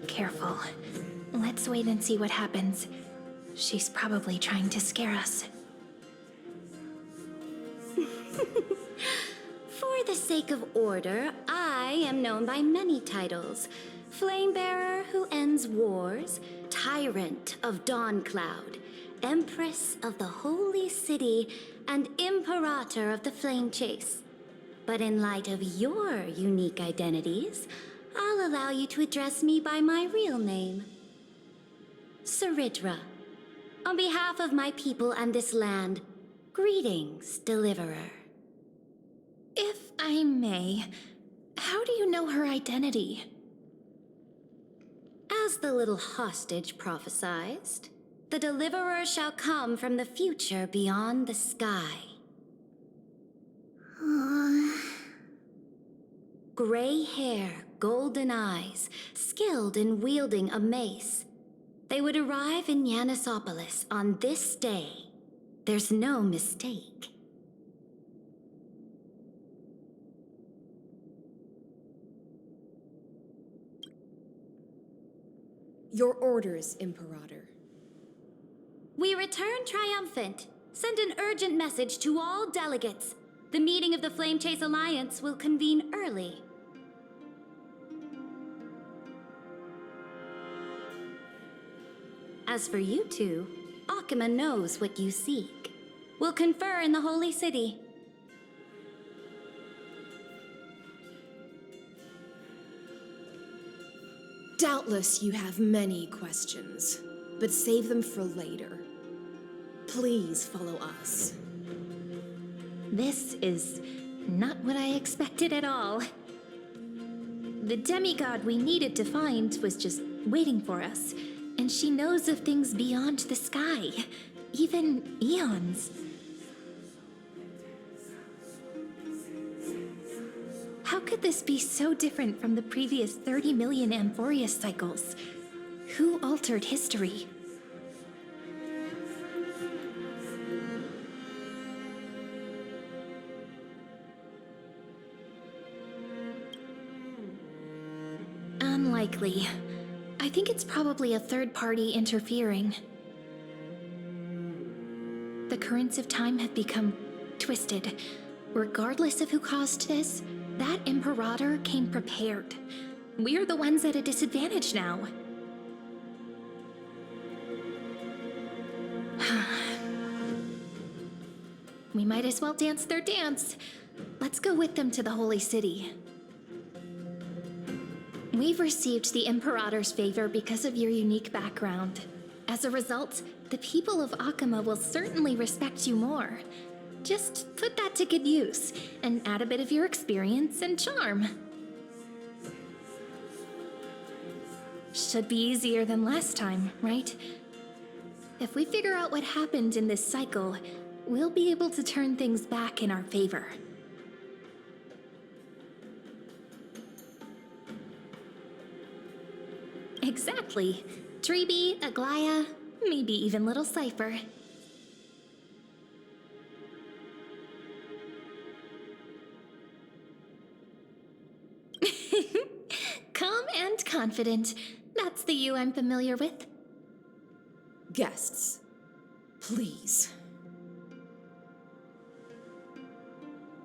Careful. Let's wait and see what happens. She's probably trying to scare us. For the sake of order, I am known by many titles. Flamebearer who ends wars, Tyrant of Dawncloud, Empress of the Holy City, and Imperator of the Flame Chase. But in light of your unique identities, I'll allow you to address me by my real name. Saridra. On behalf of my people and this land, greetings, Deliverer. If I may, how do you know her identity? As the little hostage prophesied, the Deliverer shall come from the future beyond the sky. Gray hair, golden eyes, skilled in wielding a mace. They would arrive in Yanisopolis on this day. There's no mistake. Your orders, Imperator. We return triumphant. Send an urgent message to all delegates. The meeting of the Flame Chase Alliance will convene early. As for you two, Akima knows what you seek. We'll confer in the Holy City. Doubtless you have many questions, but save them for later. Please follow us. This is not what I expected at all. The demigod we needed to find was just waiting for us, and she knows of things beyond the sky, even eons. How could this be so different from the previous 30 million Amphorius cycles? Who altered history? unlikely. I think it's probably a third party interfering. The currents of time have become twisted. Regardless of who caused this, that Imperator came prepared. We're the ones at a disadvantage now. We might as well dance their dance. Let's go with them to the Holy City. We've received the Imperator's favor because of your unique background. As a result, the people of Akama will certainly respect you more. Just put that to good use, and add a bit of your experience and charm. Should be easier than last time, right? If we figure out what happened in this cycle, we'll be able to turn things back in our favor. Exactly. Treeby, Aglaya, maybe even little Cypher. Calm and confident. That's the you I'm familiar with. Guests, please.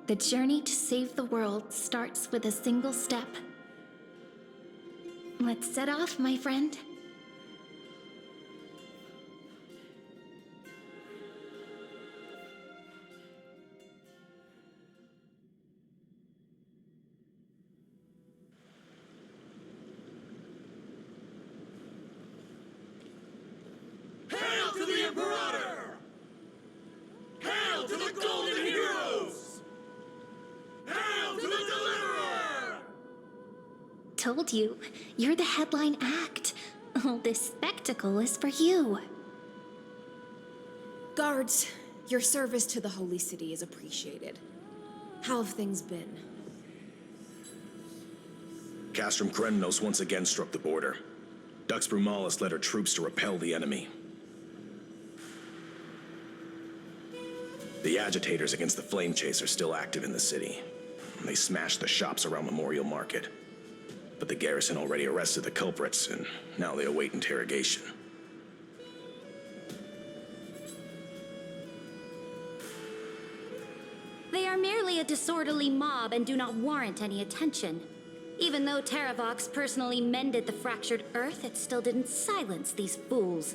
The journey to save the world starts with a single step. Let's set off, my friend. Hail to the Imperator! Hail to the Golden Heroes! Hail to the Deliverer! Told you, you're the headline act. All this spectacle is for you. Guards, your service to the Holy City is appreciated. How have things been? Castrum Krennos once again struck the border. Dux Brumalis led her troops to repel the enemy. The agitators against the Flame Chase are still active in the city. They smashed the shops around Memorial Market. But the garrison already arrested the culprits, and now they await interrogation. They are merely a disorderly mob and do not warrant any attention. Even though Terravox personally mended the fractured earth, it still didn't silence these fools.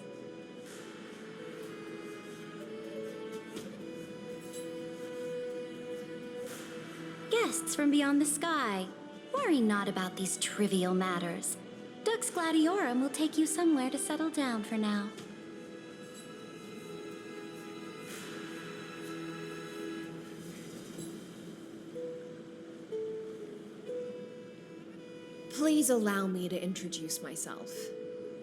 Guests from beyond the sky, worry not about these trivial matters. Dux Gladiorum will take you somewhere to settle down for now. Please allow me to introduce myself.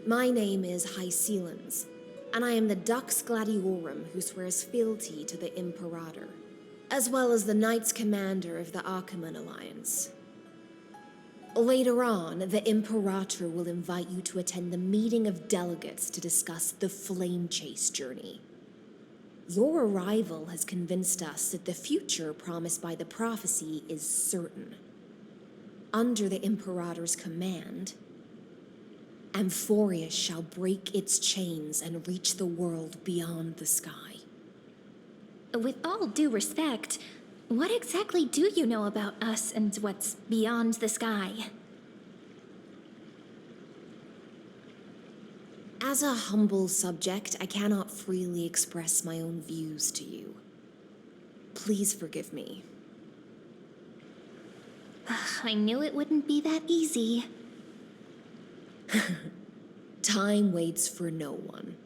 My name is Hycelans, and I am the Dux Gladiorum who swears fealty to the Imperator, as well as the Knights Commander of the Achaemenid Alliance. Later on, the Imperator will invite you to attend the meeting of delegates to discuss the Flame Chase journey. Your arrival has convinced us that the future promised by the prophecy is certain. Under the Imperator's command, Amphorius shall break its chains and reach the world beyond the sky. With all due respect, what exactly do you know about us and what's beyond the sky? As a humble subject, I cannot freely express my own views to you. Please forgive me. I knew it wouldn't be that easy. Time waits for no one.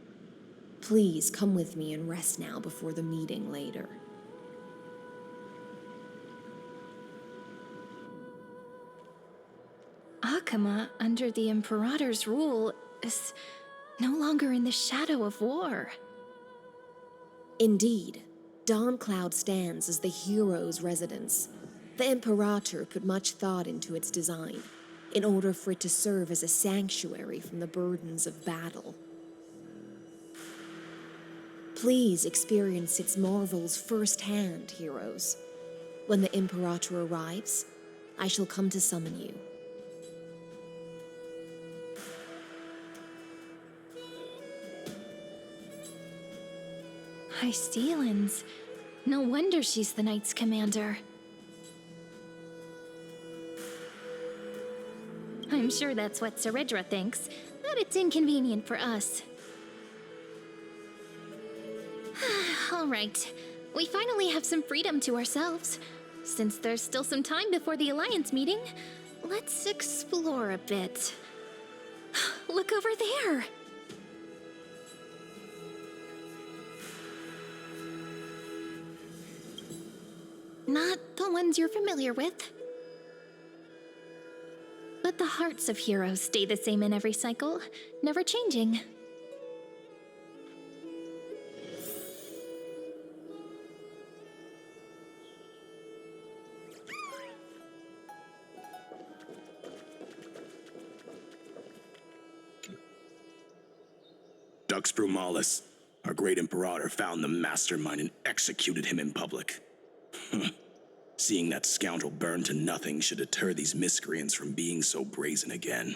Please come with me and rest now before the meeting later. Akama, under the Imperator's rule, is no longer in the shadow of war. Indeed, Dawncloud stands as the hero's residence. The Imperator put much thought into its design, in order for it to serve as a sanctuary from the burdens of battle. Please experience its marvels firsthand, heroes. When the Imperator arrives, I shall come to summon you. High Steelens. No wonder she's the Knight's commander. I'm sure that's what Seredra thinks, but it's inconvenient for us. All right. We finally have some freedom to ourselves. Since there's still some time before the Alliance meeting, let's explore a bit. Look over there! Not the ones you're familiar with. But the hearts of heroes stay the same in every cycle, never changing. Dux Brumalis, our great Imperator, found the mastermind and executed him in public. Seeing that scoundrel burn to nothing should deter these miscreants from being so brazen again.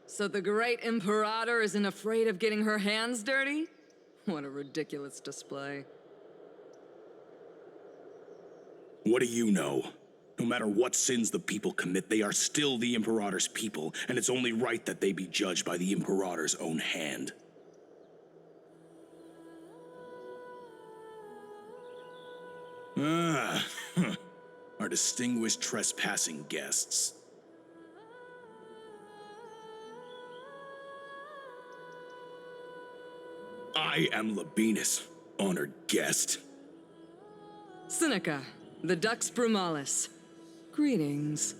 So the great Imperator isn't afraid of getting her hands dirty? What a ridiculous display. What do you know? No matter what sins the people commit, they are still the Imperator's people, and it's only right that they be judged by the Imperator's own hand. Our distinguished trespassing guests. I am Labinas, honored guest. Seneca, the Dux Brumalis. Greetings.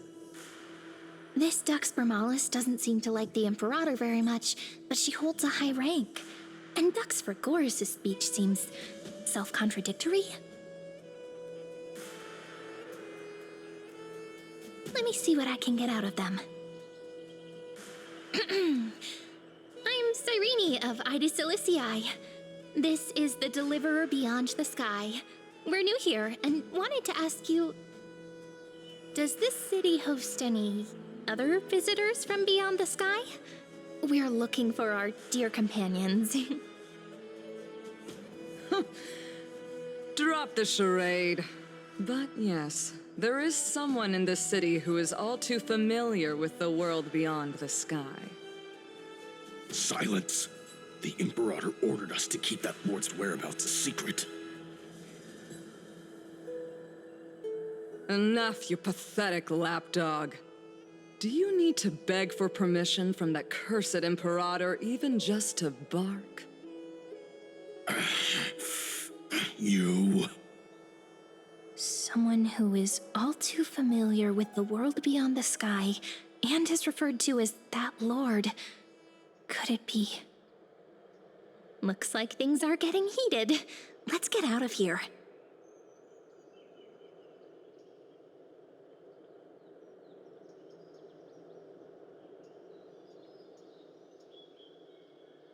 This Dux Brumalis doesn't seem to like the Imperator very much, but she holds a high rank. And Dux Vergoris' speech seems self-contradictory. Let me see what I can get out of them. I'm Cyrene of Ida Cilicii. This is the Deliverer Beyond the Sky. We're new here and wanted to ask you, does this city host any other visitors from beyond the sky? We're looking for our dear companions. Drop the charade. But yes, there is someone in this city who is all too familiar with the world beyond the sky. Silence! The Imperator ordered us to keep that lord's whereabouts a secret. Enough, you pathetic lapdog. Do you need to beg for permission from that cursed Imperator even just to bark? You... Someone who is all too familiar with the world beyond the sky and is referred to as that lord. Could it be? Looks like things are getting heated. Let's get out of here.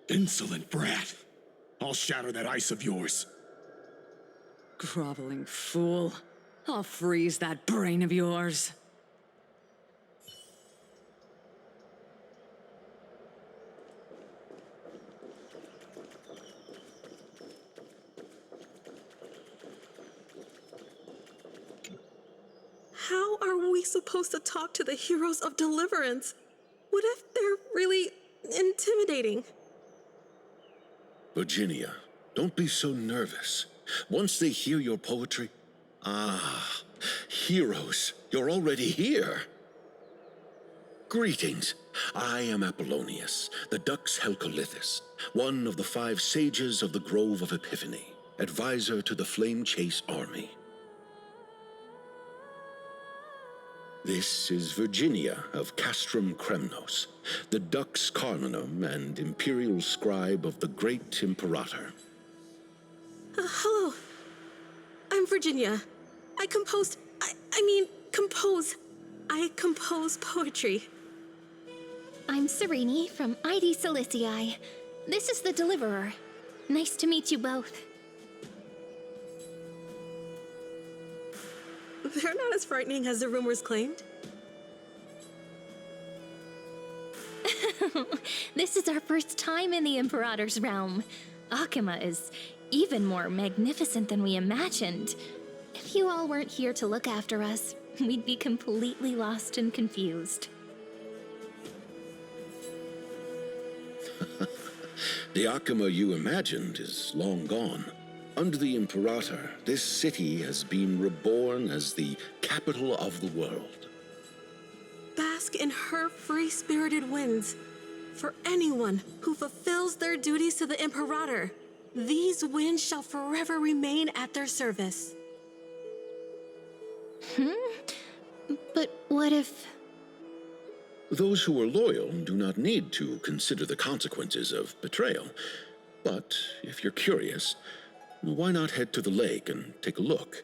Insolent brat! I'll shatter that ice of yours. Groveling fool. I'll freeze that brain of yours. How are we supposed to talk to the heroes of deliverance? What if they're really intimidating? Virginia, don't be so nervous. Once they hear your poetry... heroes, you're already here. Greetings. I am Apollonius, the Dux Helcolithus, one of the 5 sages of the Grove of Epiphany, advisor to the Flame Chase army. This is Virginia of Castrum Kremnos, the Dux Carminum and imperial scribe of the great Imperator. Hello. I'm Virginia. I compose poetry. I'm Cyrene from Ida Cilicii. This is the Deliverer. Nice to meet you both. They're not as frightening as the rumors claimed. This is our first time in the Imperator's realm. Akima is even more magnificent than we imagined. If you all weren't here to look after us, we'd be completely lost and confused. The Akima you imagined is long gone. Under the Imperator, this city has been reborn as the capital of the world. Bask in her free-spirited winds. For anyone who fulfills their duties to the Imperator, these winds shall forever remain at their service. But what if... Those who are loyal do not need to consider the consequences of betrayal. But if you're curious, why not head to the lake and take a look?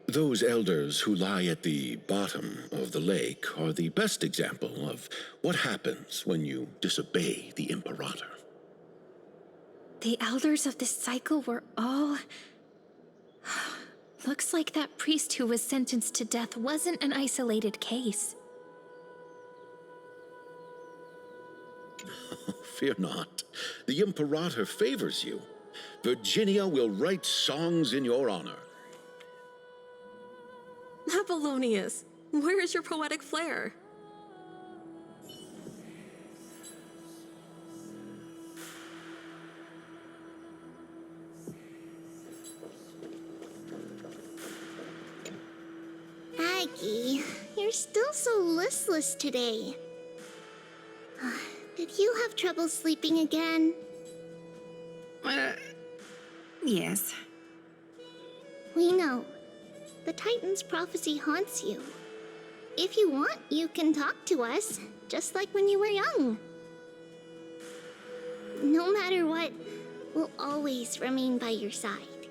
Those elders who lie at the bottom of the lake are the best example of what happens when you disobey the Imperator. The elders of this cycle were all... Looks like that priest who was sentenced to death wasn't an isolated case. Fear not. The Imperator favors you. Virginia will write songs in your honor. Apollonius, where is your poetic flair? Aggie, you're still so listless today. Did you have trouble sleeping again? Yes. We know. The Titan's prophecy haunts you. If you want, you can talk to us, just like when you were young. No matter what, we'll always remain by your side.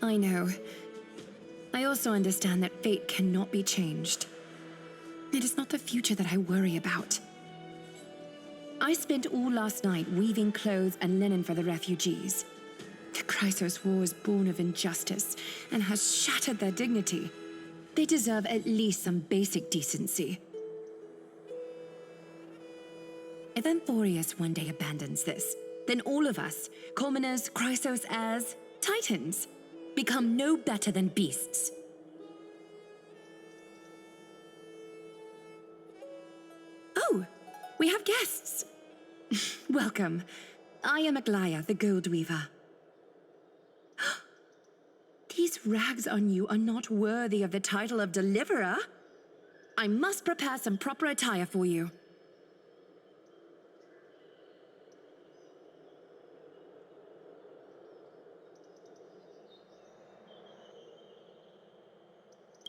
I know. I also understand that fate cannot be changed. It is not the future that I worry about. I spent all last night weaving clothes and linen for the refugees. The Chrysos War is born of injustice and has shattered their dignity. They deserve at least some basic decency. If Amphorius one day abandons this, then all of us, commoners, Chrysos heirs, Titans, become no better than beasts. Oh, we have guests. Welcome. I am Aglaya, the Gold Weaver. These rags on you are not worthy of the title of Deliverer. I must prepare some proper attire for you.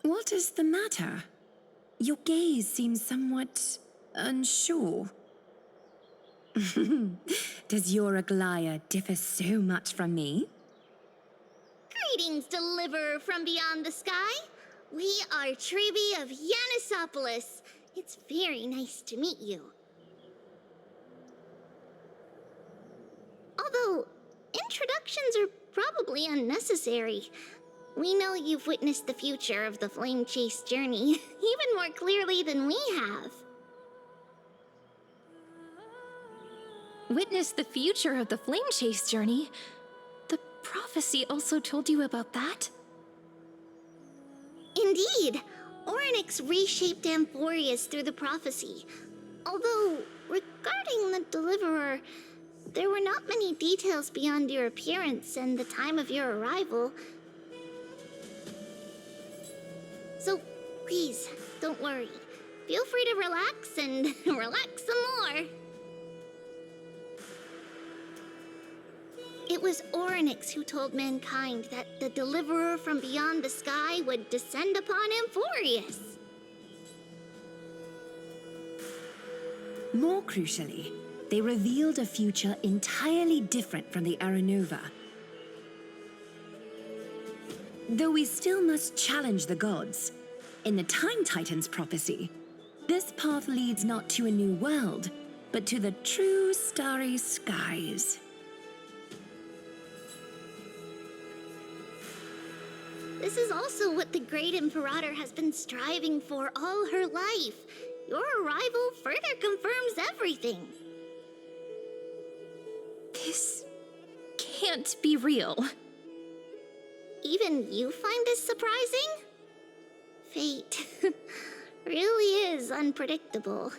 What is the matter? Your gaze seems somewhat unsure. Does your Aglaya differ so much from me? Greetings, Deliverer from beyond the sky. We are Tribi of Yanisopolis. It's very nice to meet you. Although, introductions are probably unnecessary. We know you've witnessed the future of the Flame Chase journey even more clearly than we have. Witness the future of the Flame Chase journey? The prophecy also told you about that? Indeed. Orynyx reshaped Amphorius through the prophecy. Although, regarding the Deliverer, there were not many details beyond your appearance and the time of your arrival. So, please, don't worry. Feel free to relax and relax some more. It was Orynyx who told mankind that the Deliverer from beyond the sky would descend upon Amphorius. More crucially, they revealed a future entirely different from the Aranova. Though we still must challenge the gods, in the Time Titan's prophecy, this path leads not to a new world, but to the true starry skies. This is also what the Great Imperator has been striving for all her life. Your arrival further confirms everything. This can't be real. Even you find this surprising? Fate really is unpredictable.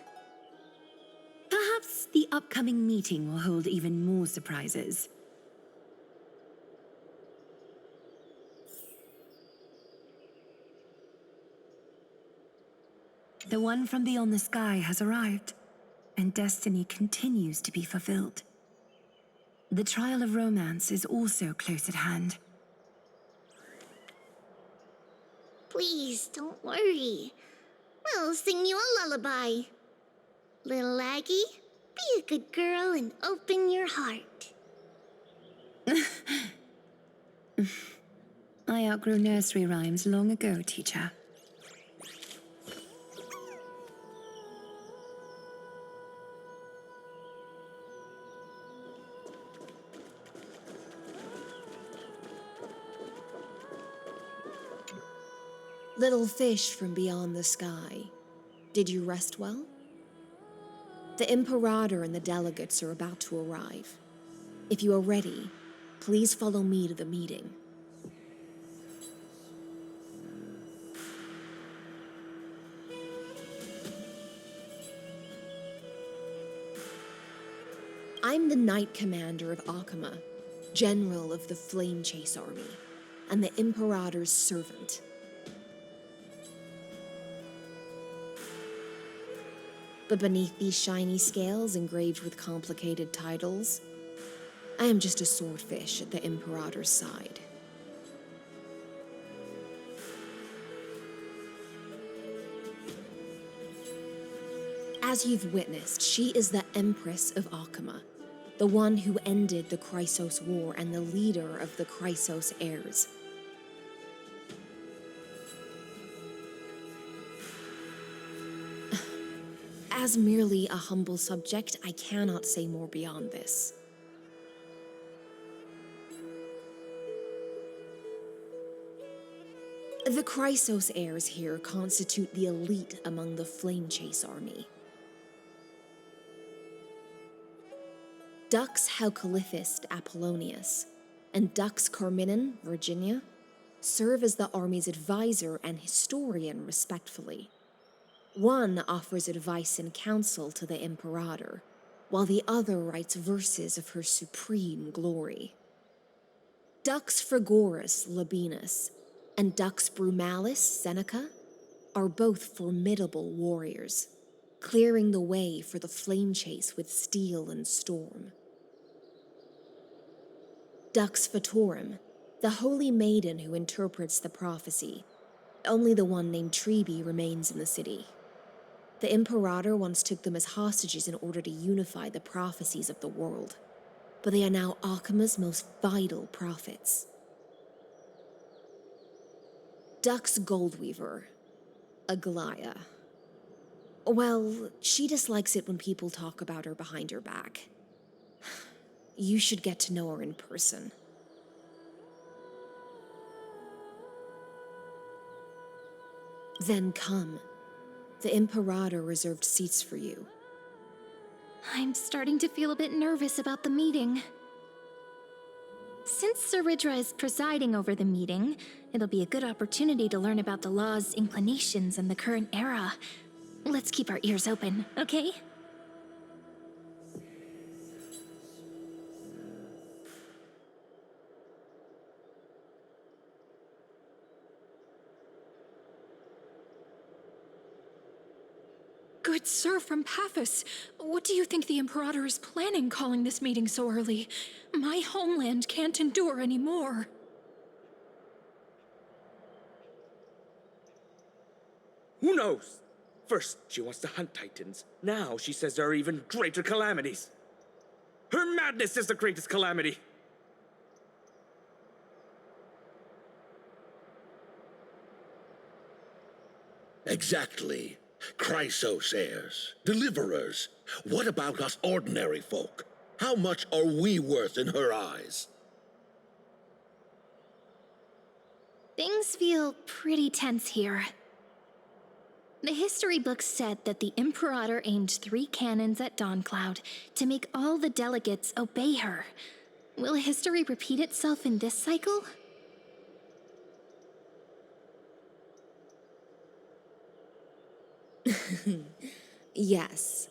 Perhaps the upcoming meeting will hold even more surprises. The one from beyond the sky has arrived, and destiny continues to be fulfilled. The trial of romance is also close at hand. Please, don't worry. We'll sing you a lullaby. Little Aggie, be a good girl and open your heart. I outgrew nursery rhymes long ago, teacher. Little fish from beyond the sky, did you rest well? The Imperator and the delegates are about to arrive. If you are ready, please follow me to the meeting. I'm the Knight Commander of Akama, General of the Flame Chase Army, and the Imperator's servant. But beneath these shiny scales engraved with complicated titles, I am just a swordfish at the Imperator's side. As you've witnessed, she is the Empress of Akama, the one who ended the Chrysos War and the leader of the Chrysos heirs. As merely a humble subject, I cannot say more beyond this. The Chrysos heirs here constitute the elite among the Flame Chase army. Dux Halcalithist Apollonius and Dux Carminin Virginia serve as the army's advisor and historian, respectively. One offers advice and counsel to the Imperator, while the other writes verses of her supreme glory. Dux Frigoris Labienus and Dux Brumalis Seneca are both formidable warriors, clearing the way for the flame chase with steel and storm. Dux Fatorum, the holy maiden who interprets the prophecy, only the one named Trebi remains in the city. The Imperator once took them as hostages in order to unify the prophecies of the world, but they are now Akama's most vital prophets. Dux Goldweaver, Aglaya. Well, she dislikes it when people talk about her behind her back. You should get to know her in person. Then come. The Imperator reserved seats for you. I'm starting to feel a bit nervous about the meeting. Since Sir Ridra is presiding over the meeting, it'll be a good opportunity to learn about the law's inclinations and the current era. Let's keep our ears open, okay? Good sir from Paphos, what do you think the Imperator is planning calling this meeting so early? My homeland can't endure anymore. Who knows? First, she wants to hunt Titans. Now she says there are even greater calamities. Her madness is the greatest calamity. Exactly. Chrysos heirs, deliverers. What about us ordinary folk? How much are we worth in her eyes? Things feel pretty tense here. The history books said that the Imperator aimed 3 cannons at Dawncloud to make all the delegates obey her. Will history repeat itself in this cycle? Yes.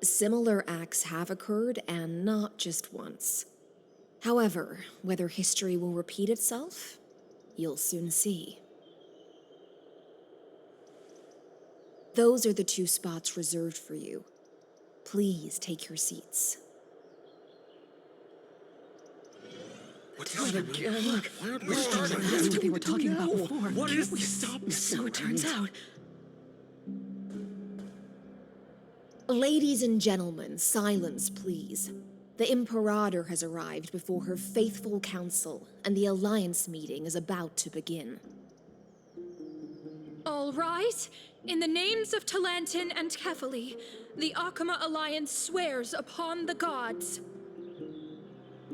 Similar acts have occurred, and not just once. However, whether history will repeat itself, you'll soon see. Those are the 2 spots reserved for you. Please take your seats. What's that again? Look, we're starting. That's what they were talking about before. What is we stop? So it turns out. Ladies and gentlemen, silence, please. The Imperator has arrived before her faithful council, and the Alliance meeting is about to begin. All rise. In the names of Talantin and Kefali, the Akama Alliance swears upon the gods.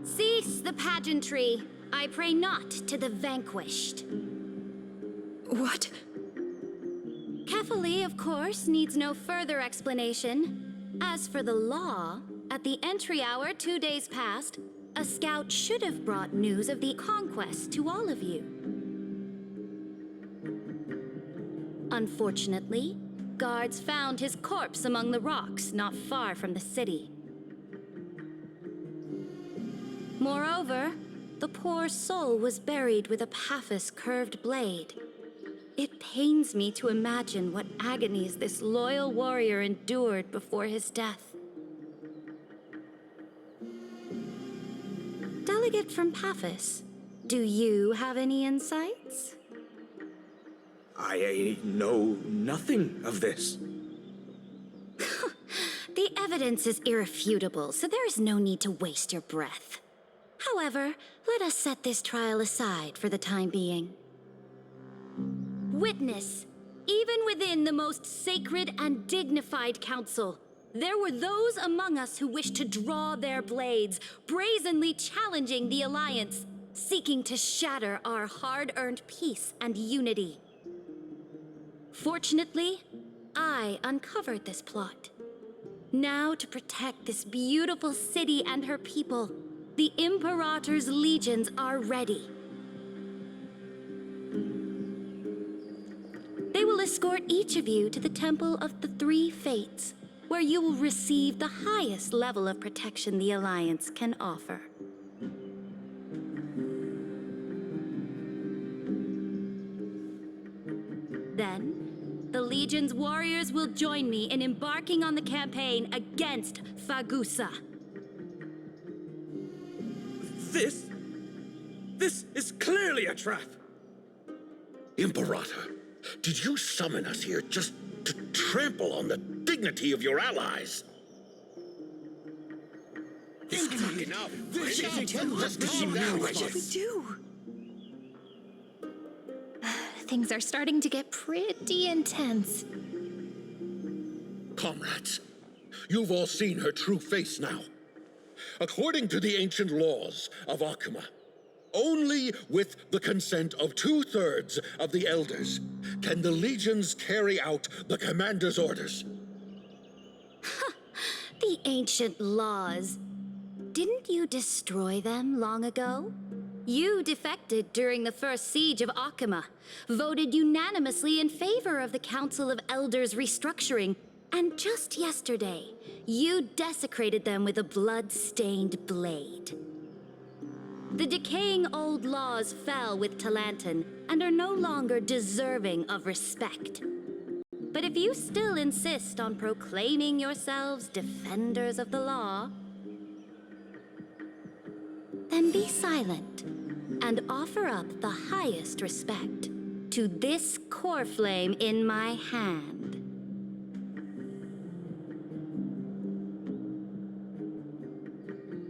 Cease the pageantry. I pray not to the vanquished. What? Kefali, of course, needs no further explanation. As for the law, at the entry hour 2 days past, a scout should have brought news of the conquest to all of you. Unfortunately, guards found his corpse among the rocks not far from the city. Moreover, the poor soul was buried with a Paphos curved blade. It pains me to imagine what agonies this loyal warrior endured before his death. Delegate from Paphos, do you have any insights? I know nothing of this. The evidence is irrefutable, so there is no need to waste your breath. However, let us set this trial aside for the time being. Witness, even within the most sacred and dignified council, there were those among us who wished to draw their blades, brazenly challenging the Alliance, seeking to shatter our hard-earned peace and unity. Fortunately, I uncovered this plot. Now, to protect this beautiful city and her people, the Imperator's legions are ready. They will escort each of you to the Temple of the Three Fates, where you will receive the highest level of protection the Alliance can offer. Then, the Legion's warriors will join me in embarking on the campaign against Fagusa. This is clearly a trap! Imperator, did you summon us here just to trample on the dignity of your allies? Enough! This is what we do. Things are starting to get pretty intense. Comrades, you've all seen her true face now. According to the ancient laws of Akama, only with the consent of 2/3 of the elders can the legions carry out the commander's orders. The ancient laws. Didn't you destroy them long ago? You defected during the first siege of Akama, voted unanimously in favor of the Council of Elders restructuring, and just yesterday, you desecrated them with a blood-stained blade. The decaying old laws fell with Talantin and are no longer deserving of respect. But if you still insist on proclaiming yourselves defenders of the law, then be silent and offer up the highest respect to this core flame in my hand.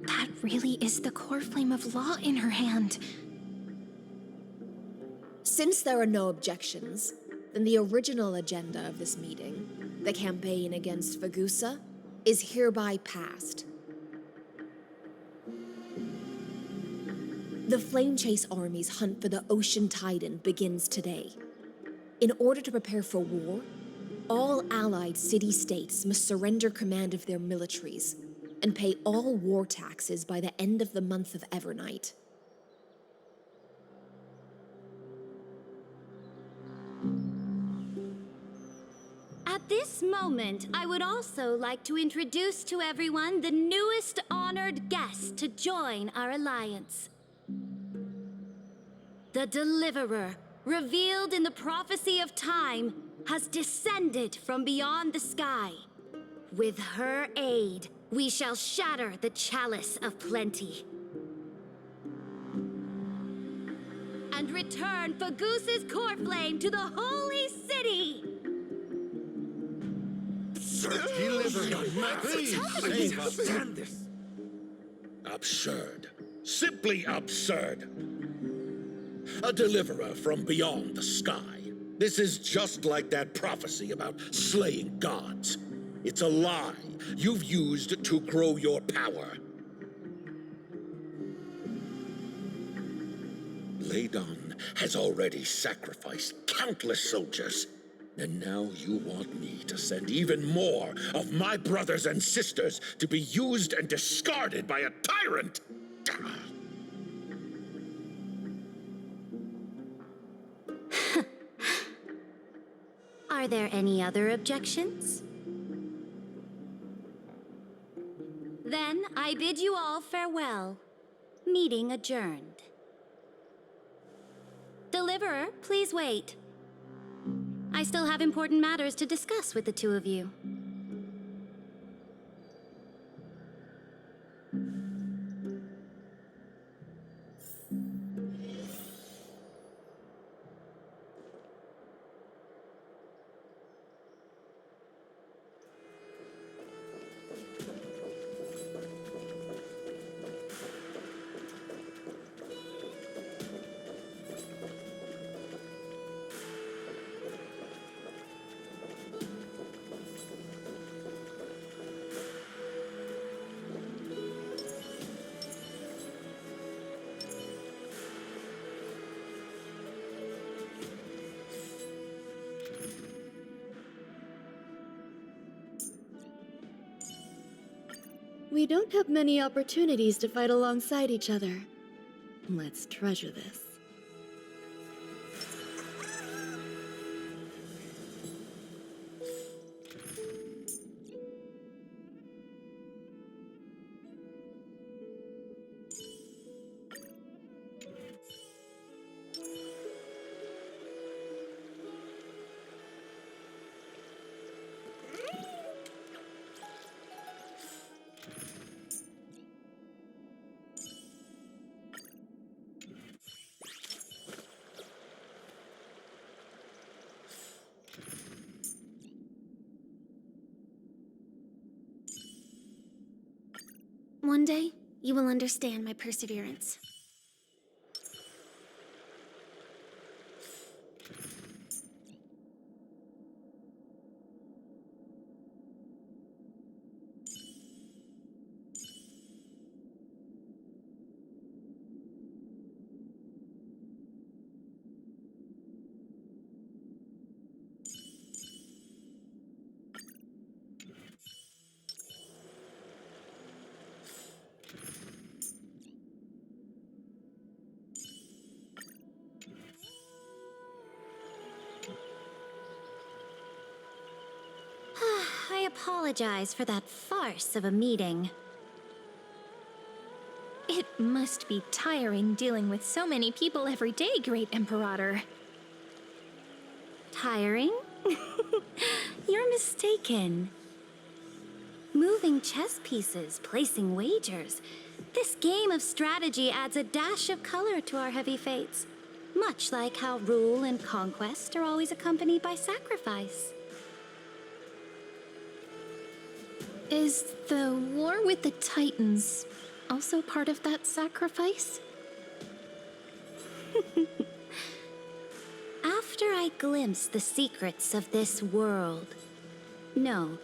That really is the core flame of law in her hand. Since there are no objections, then the original agenda of this meeting, the campaign against Fagusa, is hereby passed. The Flame Chase Army's hunt for the Ocean Titan begins today. In order to prepare for war, all allied city-states must surrender command of their militaries and pay all war taxes by the end of the month of Evernight. At this moment, I would also like to introduce to everyone the newest honored guest to join our alliance. The Deliverer, revealed in the prophecy of time, has descended from beyond the sky. With her aid, we shall shatter the chalice of plenty. And return Fagoos's core flame to the holy city! Stand this. Absurd. Simply absurd. A deliverer from beyond the sky. This is just like that prophecy about slaying gods. It's a lie you've used to grow your power. Ladon has already sacrificed countless soldiers. And now you want me to send even more of my brothers and sisters to be used and discarded by a tyrant? Are there any other objections? Then I bid you all farewell. Meeting adjourned. Deliverer, please wait. I still have important matters to discuss with the two of you. We don't have many opportunities to fight alongside each other. Let's treasure this. One day, you will understand my perseverance. I apologize for that farce of a meeting. It must be tiring dealing with so many people every day, Great Imperator. Tiring? You're mistaken. Moving chess pieces, placing wagers. This game of strategy adds a dash of color to our heavy fates. Much like how rule and conquest are always accompanied by sacrifice. Is the war with the Titans also part of that sacrifice? After I glimpse the secrets of this world, no,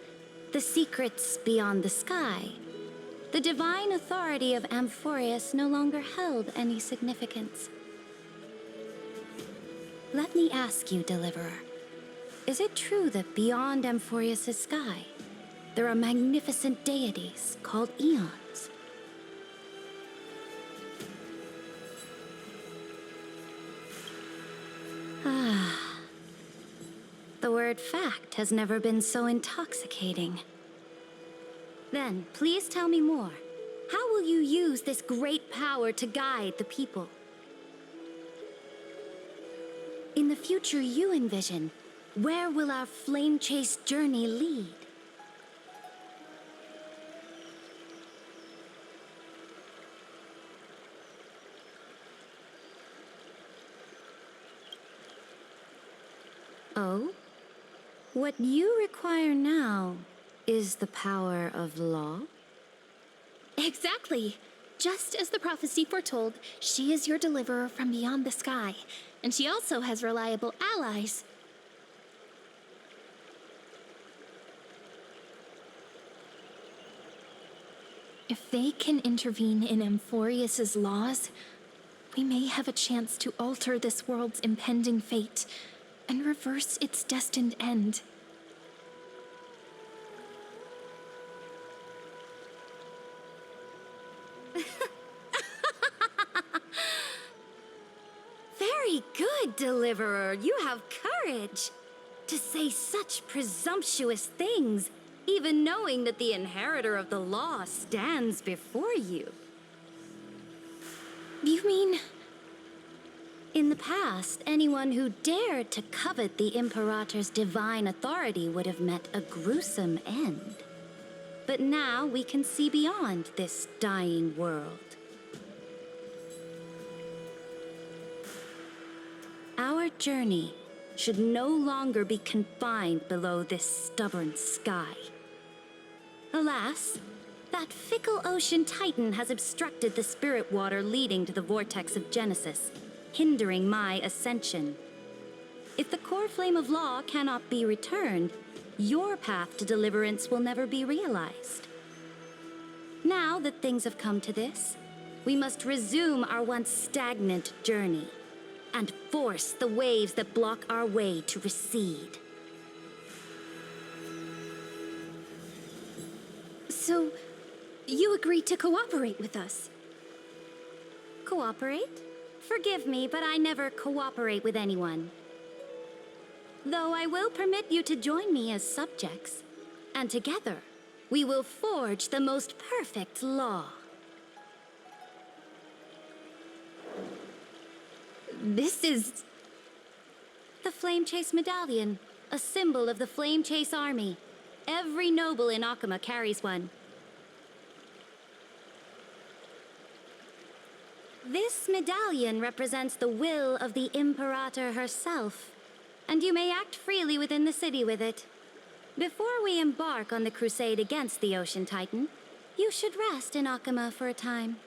the secrets beyond the sky, The divine authority of Amphorius no longer held any significance. Let me ask you, Deliverer, is it true that beyond Amphorius' sky, there are magnificent deities called eons? Ah. The word fact has never been so intoxicating. Then, please tell me more. How will you use this great power to guide the people? In the future you envision, where will our flame chase journey lead? Oh? What you require now is the power of law? Exactly. Just as the prophecy foretold, she is your deliverer from beyond the sky, and she also has reliable allies. If they can intervene in Amphorius's laws, we may have a chance to alter this world's impending fate and reverse its destined end. Very good, Deliverer. You have courage to say such presumptuous things, even knowing that the inheritor of the law stands before you. You mean... In the past, anyone who dared to covet the Imperator's divine authority would have met a gruesome end. But now we can see beyond this dying world. Our journey should no longer be confined below this stubborn sky. Alas, that fickle ocean titan has obstructed the spirit water leading to the vortex of Genesis, hindering my ascension. If the core flame of law cannot be returned, your path to deliverance will never be realized. Now that things have come to this, we must resume our once stagnant journey and force the waves that block our way to recede. So, you agreed to cooperate with us? Cooperate? Forgive me, but I never cooperate with anyone. Though I will permit you to join me as subjects, and together we will forge the most perfect law. This is... The Flame Chase Medallion, a symbol of the Flame Chase Army. Every noble in Akuma carries one. This medallion represents the will of the Imperator herself, and you may act freely within the city with it. Before we embark on the crusade against the Ocean Titan, you should rest in Akuma for a time.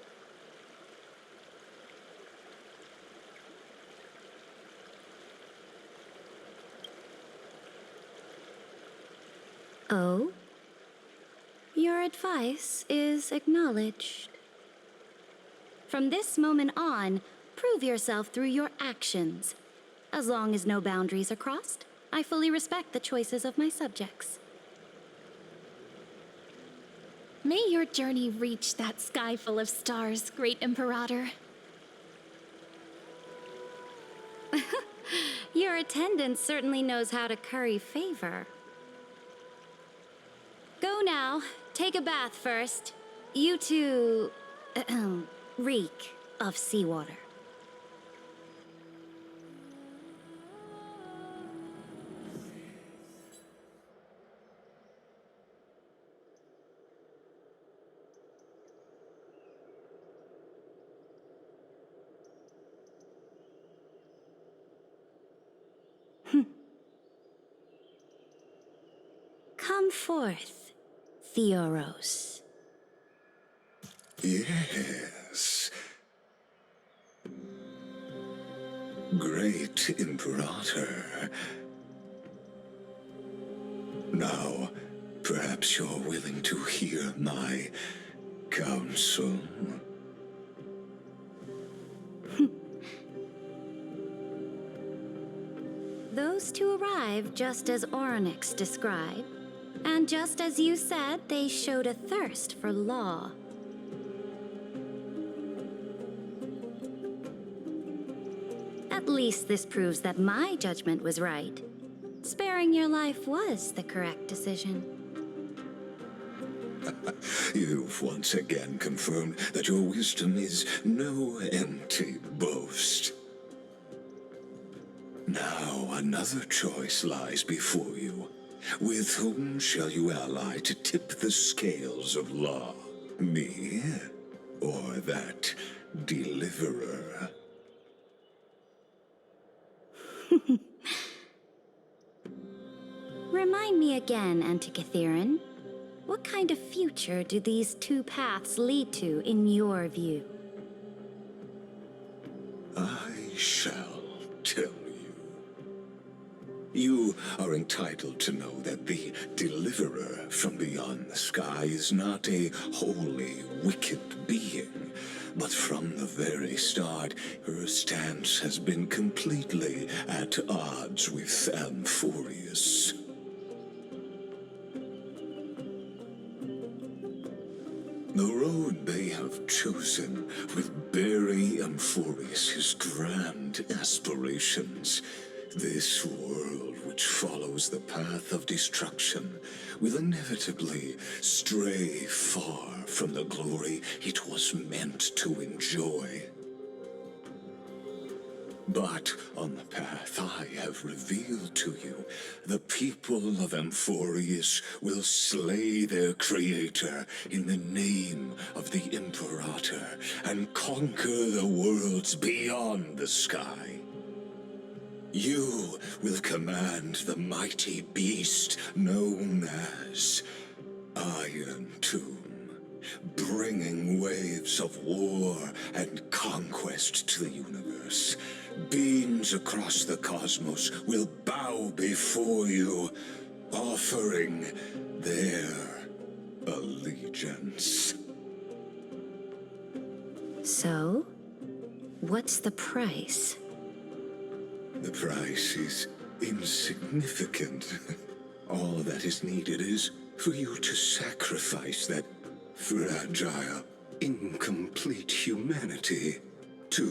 Oh? Your advice is acknowledged. From this moment on, prove yourself through your actions. As long as no boundaries are crossed, I fully respect the choices of my subjects. May your journey reach that sky full of stars, Great Imperator. Your attendant certainly knows how to curry favor. Go now. Take a bath first. You two... reek of seawater. Come forth, Theoros. Yes. Great Imperator. Now, perhaps you're willing to hear my council. Those two arrived just as Orynyx described, and just as you said, they showed a thirst for law. At least this proves that my judgment was right. Sparing your life was the correct decision. You've once again confirmed that your wisdom is no empty boast. Now another choice lies before you. With whom shall you ally to tip the scales of law? Me, or that deliverer? Remind me again, Antikythera. What kind of future do these two paths lead to in your view? I shall tell you. You are entitled to know that the deliverer from beyond the sky is not a wholly wicked being, but from the very start, her stance has been completely at odds with Amphorius. The road they have chosen will bury Amphorius' grand aspirations. This world which follows the path of destruction will inevitably stray far from the glory it was meant to enjoy. But on the path I have revealed to you, the people of Amphorius will slay their creator in the name of the Imperator and conquer the worlds beyond the sky. You will command the mighty beast known as Iron Tomb, bringing waves of war and conquest to the universe. Beings across the cosmos will bow before you, offering their allegiance. So, what's the price? The price is insignificant. All that is needed is for you to sacrifice that fragile, incomplete humanity to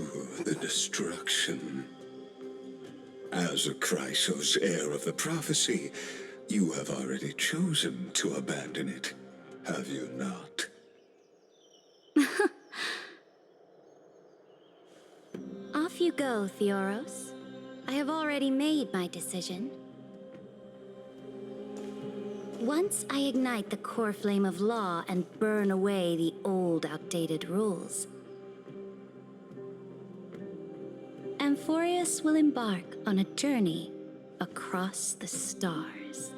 the destruction. As a Chrysos, heir of the prophecy, you have already chosen to abandon it, have you not? Off you go, Theoros. I have already made my decision. Once I ignite the core flame of law and burn away the old, outdated rules, Amphorius will embark on a journey across the stars.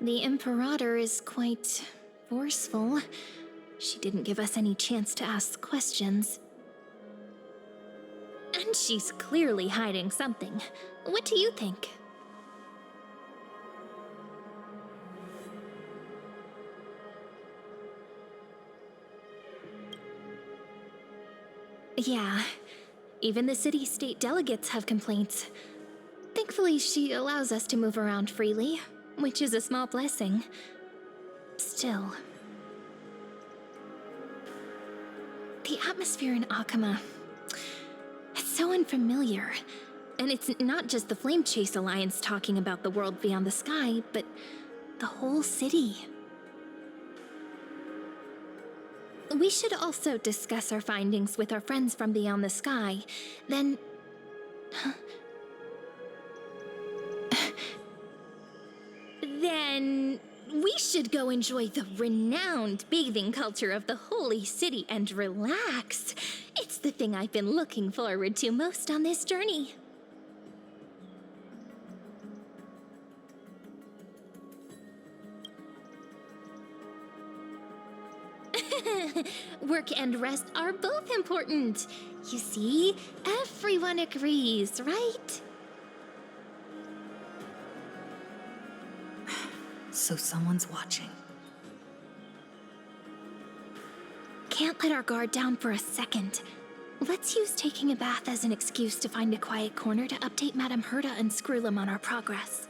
The Imperator is quite forceful. She didn't give us any chance to ask questions. And she's clearly hiding something. What do you think? Yeah, even the city-state delegates have complaints. Thankfully, she allows us to move around freely, which is a small blessing. Still, the atmosphere in Akama, it's so unfamiliar. And it's not just the Flame Chase Alliance talking about the world beyond the sky, but the whole city. We should also discuss our findings with our friends from beyond the sky. Then... then... we should go enjoy the renowned bathing culture of the holy city and relax. It's the thing I've been looking forward to most on this journey. Work and rest are both important. You see, everyone agrees, right? So someone's watching. Can't let our guard down for a second. Let's use taking a bath as an excuse to find a quiet corner to update Madame Herta and Screwlum on our progress.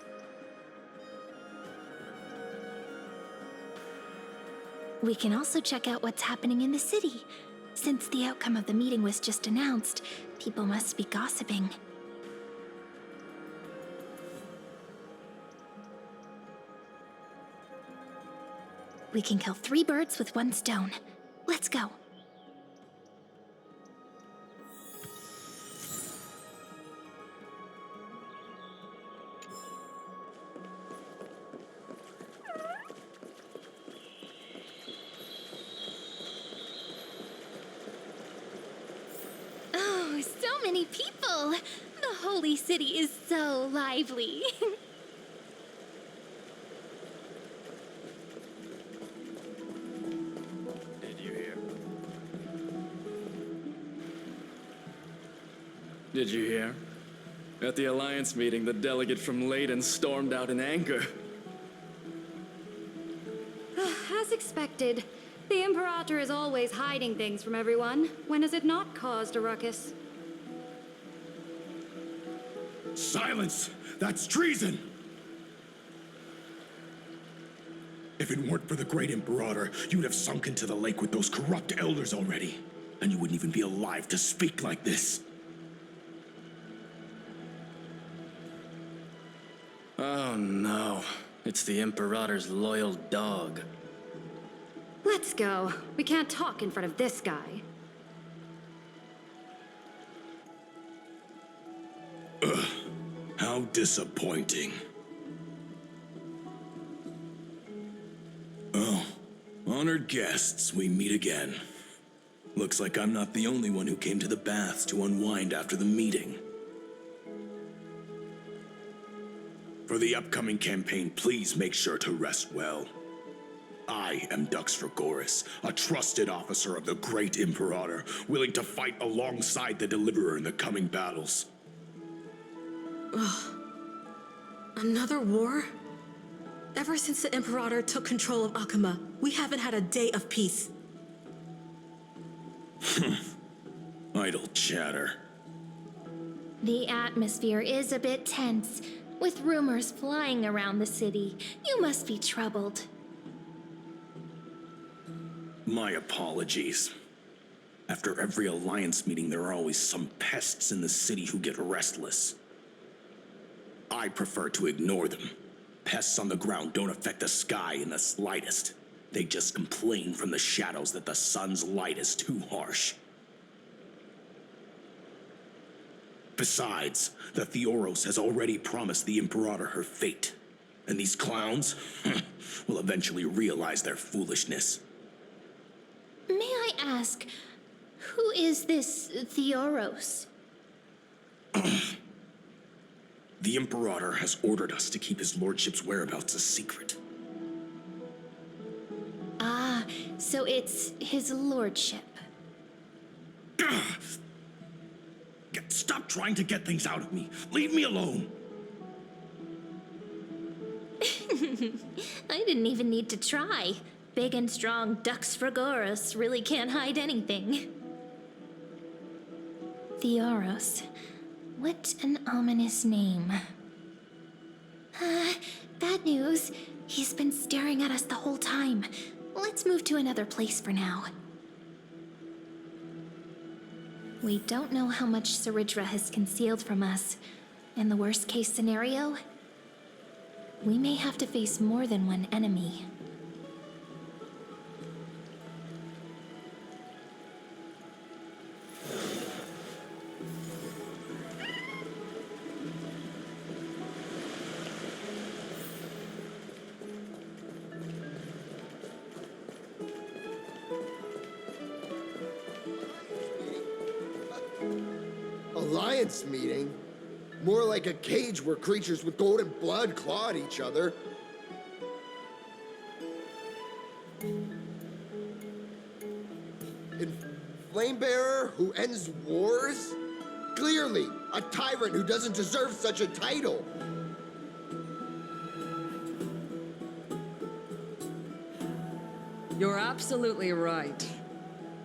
We can also check out what's happening in the city. Since the outcome of the meeting was just announced, people must be gossiping. We can kill 3 birds with 1 stone. Let's go. Oh, so many people! The holy city is so lively. Did you hear? At the Alliance meeting, the delegate from Leyden stormed out in anger. As expected, the Imperator is always hiding things from everyone. When has it not caused a ruckus? Silence! That's treason! If it weren't for the Great Imperator, you'd have sunk into the lake with those corrupt elders already. And you wouldn't even be alive to speak like this. Oh no, it's the Imperator's loyal dog. Let's go. We can't talk in front of this guy. Ugh, how disappointing. Oh, honored guests, we meet again. Looks like I'm not the only one who came to the baths to unwind after the meeting. For the upcoming campaign, please make sure to rest well. I am Dux Fragoris, a trusted officer of the Great Imperator, willing to fight alongside the Deliverer in the coming battles. Ugh. Another war? Ever since the Imperator took control of Akuma, we haven't had a day of peace. Idle chatter. The atmosphere is a bit tense, with rumors flying around the city. You must be troubled. My apologies. After every Alliance meeting, there are always some pests in the city who get restless. I prefer to ignore them. Pests on the ground don't affect the sky in the slightest. They just complain from the shadows that the sun's light is too harsh. Besides, the Theoros has already promised the Imperator her fate. And these clowns will eventually realize their foolishness. May I ask, who is this Theoros? The Imperator has ordered us to keep his lordship's whereabouts a secret. Ah, so it's his lordship. Stop trying to get things out of me. Leave me alone. I didn't even need to try. Big and strong Dux Fragoris really can't hide anything. Theoros. What an ominous name. Bad news. He's been staring at us the whole time. Let's move to another place for now. We don't know how much Saridra has concealed from us. In the worst case scenario, we may have to face more than one enemy. Alliance meeting? More like a cage where creatures with golden blood claw at each other. And Flamebearer who ends wars? Clearly, a tyrant who doesn't deserve such a title. You're absolutely right.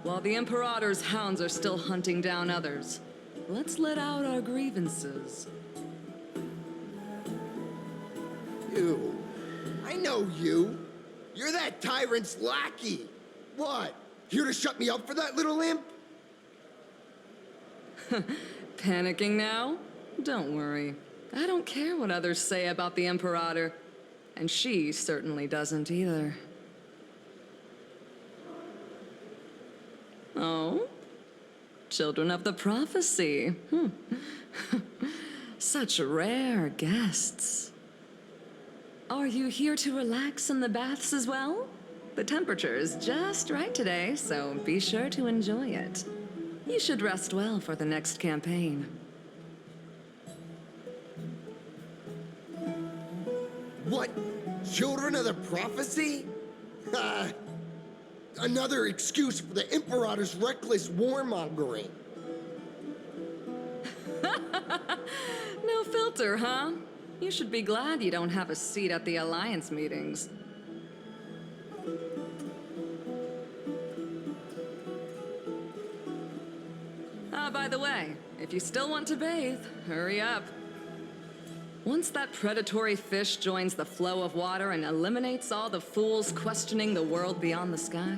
While the Imperator's hounds are still hunting down others, let's let out our grievances. You. I know you. You're that tyrant's lackey. What? Here to shut me up for that little imp? Panicking now? Don't worry. I don't care what others say about the Imperator. And she certainly doesn't either. Oh? Children of the Prophecy. Such rare guests. Are you here to relax in the baths as well? The temperature is just right today, so be sure to enjoy it. You should rest well for the next campaign. What? Children of the Prophecy? Another excuse for the Imperator's reckless warmongering. No filter, huh? You should be glad you don't have a seat at the Alliance meetings. By the way, if you still want to bathe, hurry up. Once that predatory fish joins the flow of water and eliminates all the fools questioning the world beyond the sky,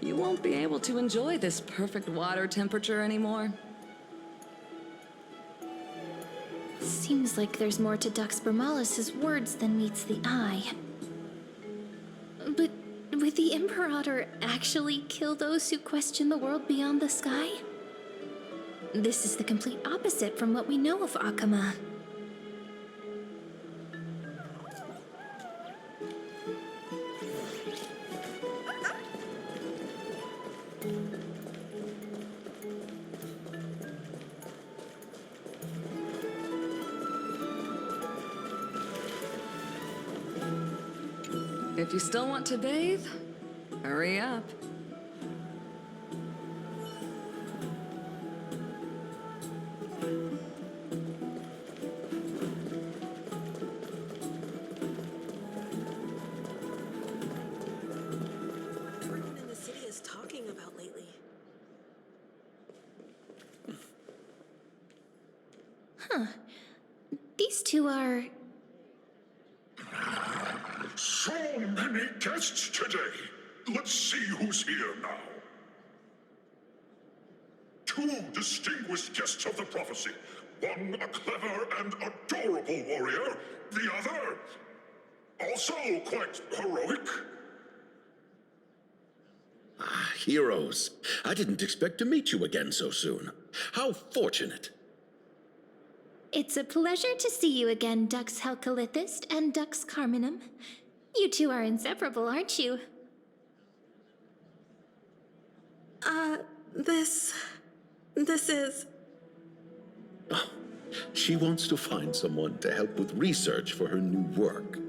you won't be able to enjoy this perfect water temperature anymore. Seems like there's more to Dux Bramalis's words than meets the eye. But would the Imperator actually kill those who question the world beyond the sky? This is the complete opposite from what we know of Akama. If you still want to bathe, hurry up. Everyone in the city is talking about lately. Huh. These two are... So many guests today. Let's see who's here now. Two distinguished guests of the prophecy. One a clever and adorable warrior. The other, also quite heroic. Heroes. I didn't expect to meet you again so soon. How fortunate. It's a pleasure to see you again, Dux Helcalithist and Dux Carminum. You two are inseparable, aren't you? This is... Oh, she wants to find someone to help with research for her new work.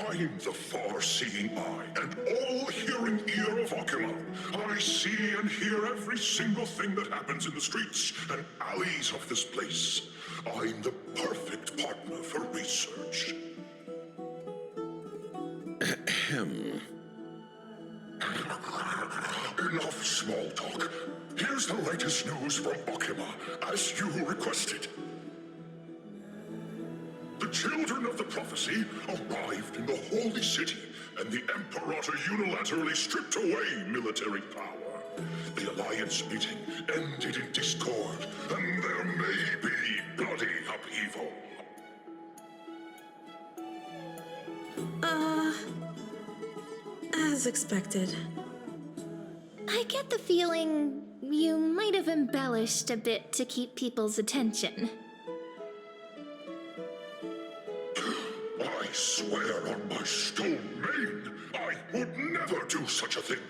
I'm the far-seeing eye and all-hearing ear of Akuma. I see and hear every single thing that happens in the streets and alleys of this place. I'm the perfect partner for research. Ahem. Enough small talk. Here's the latest news from Akuma, as you requested. The children of the prophecy arrived in the holy city, and the Imperator unilaterally stripped away military power. The Alliance meeting ended in discord, and there may be bloody upheaval. As expected. I get the feeling you might have embellished a bit to keep people's attention. I swear on my stone mane, I would never do such a thing.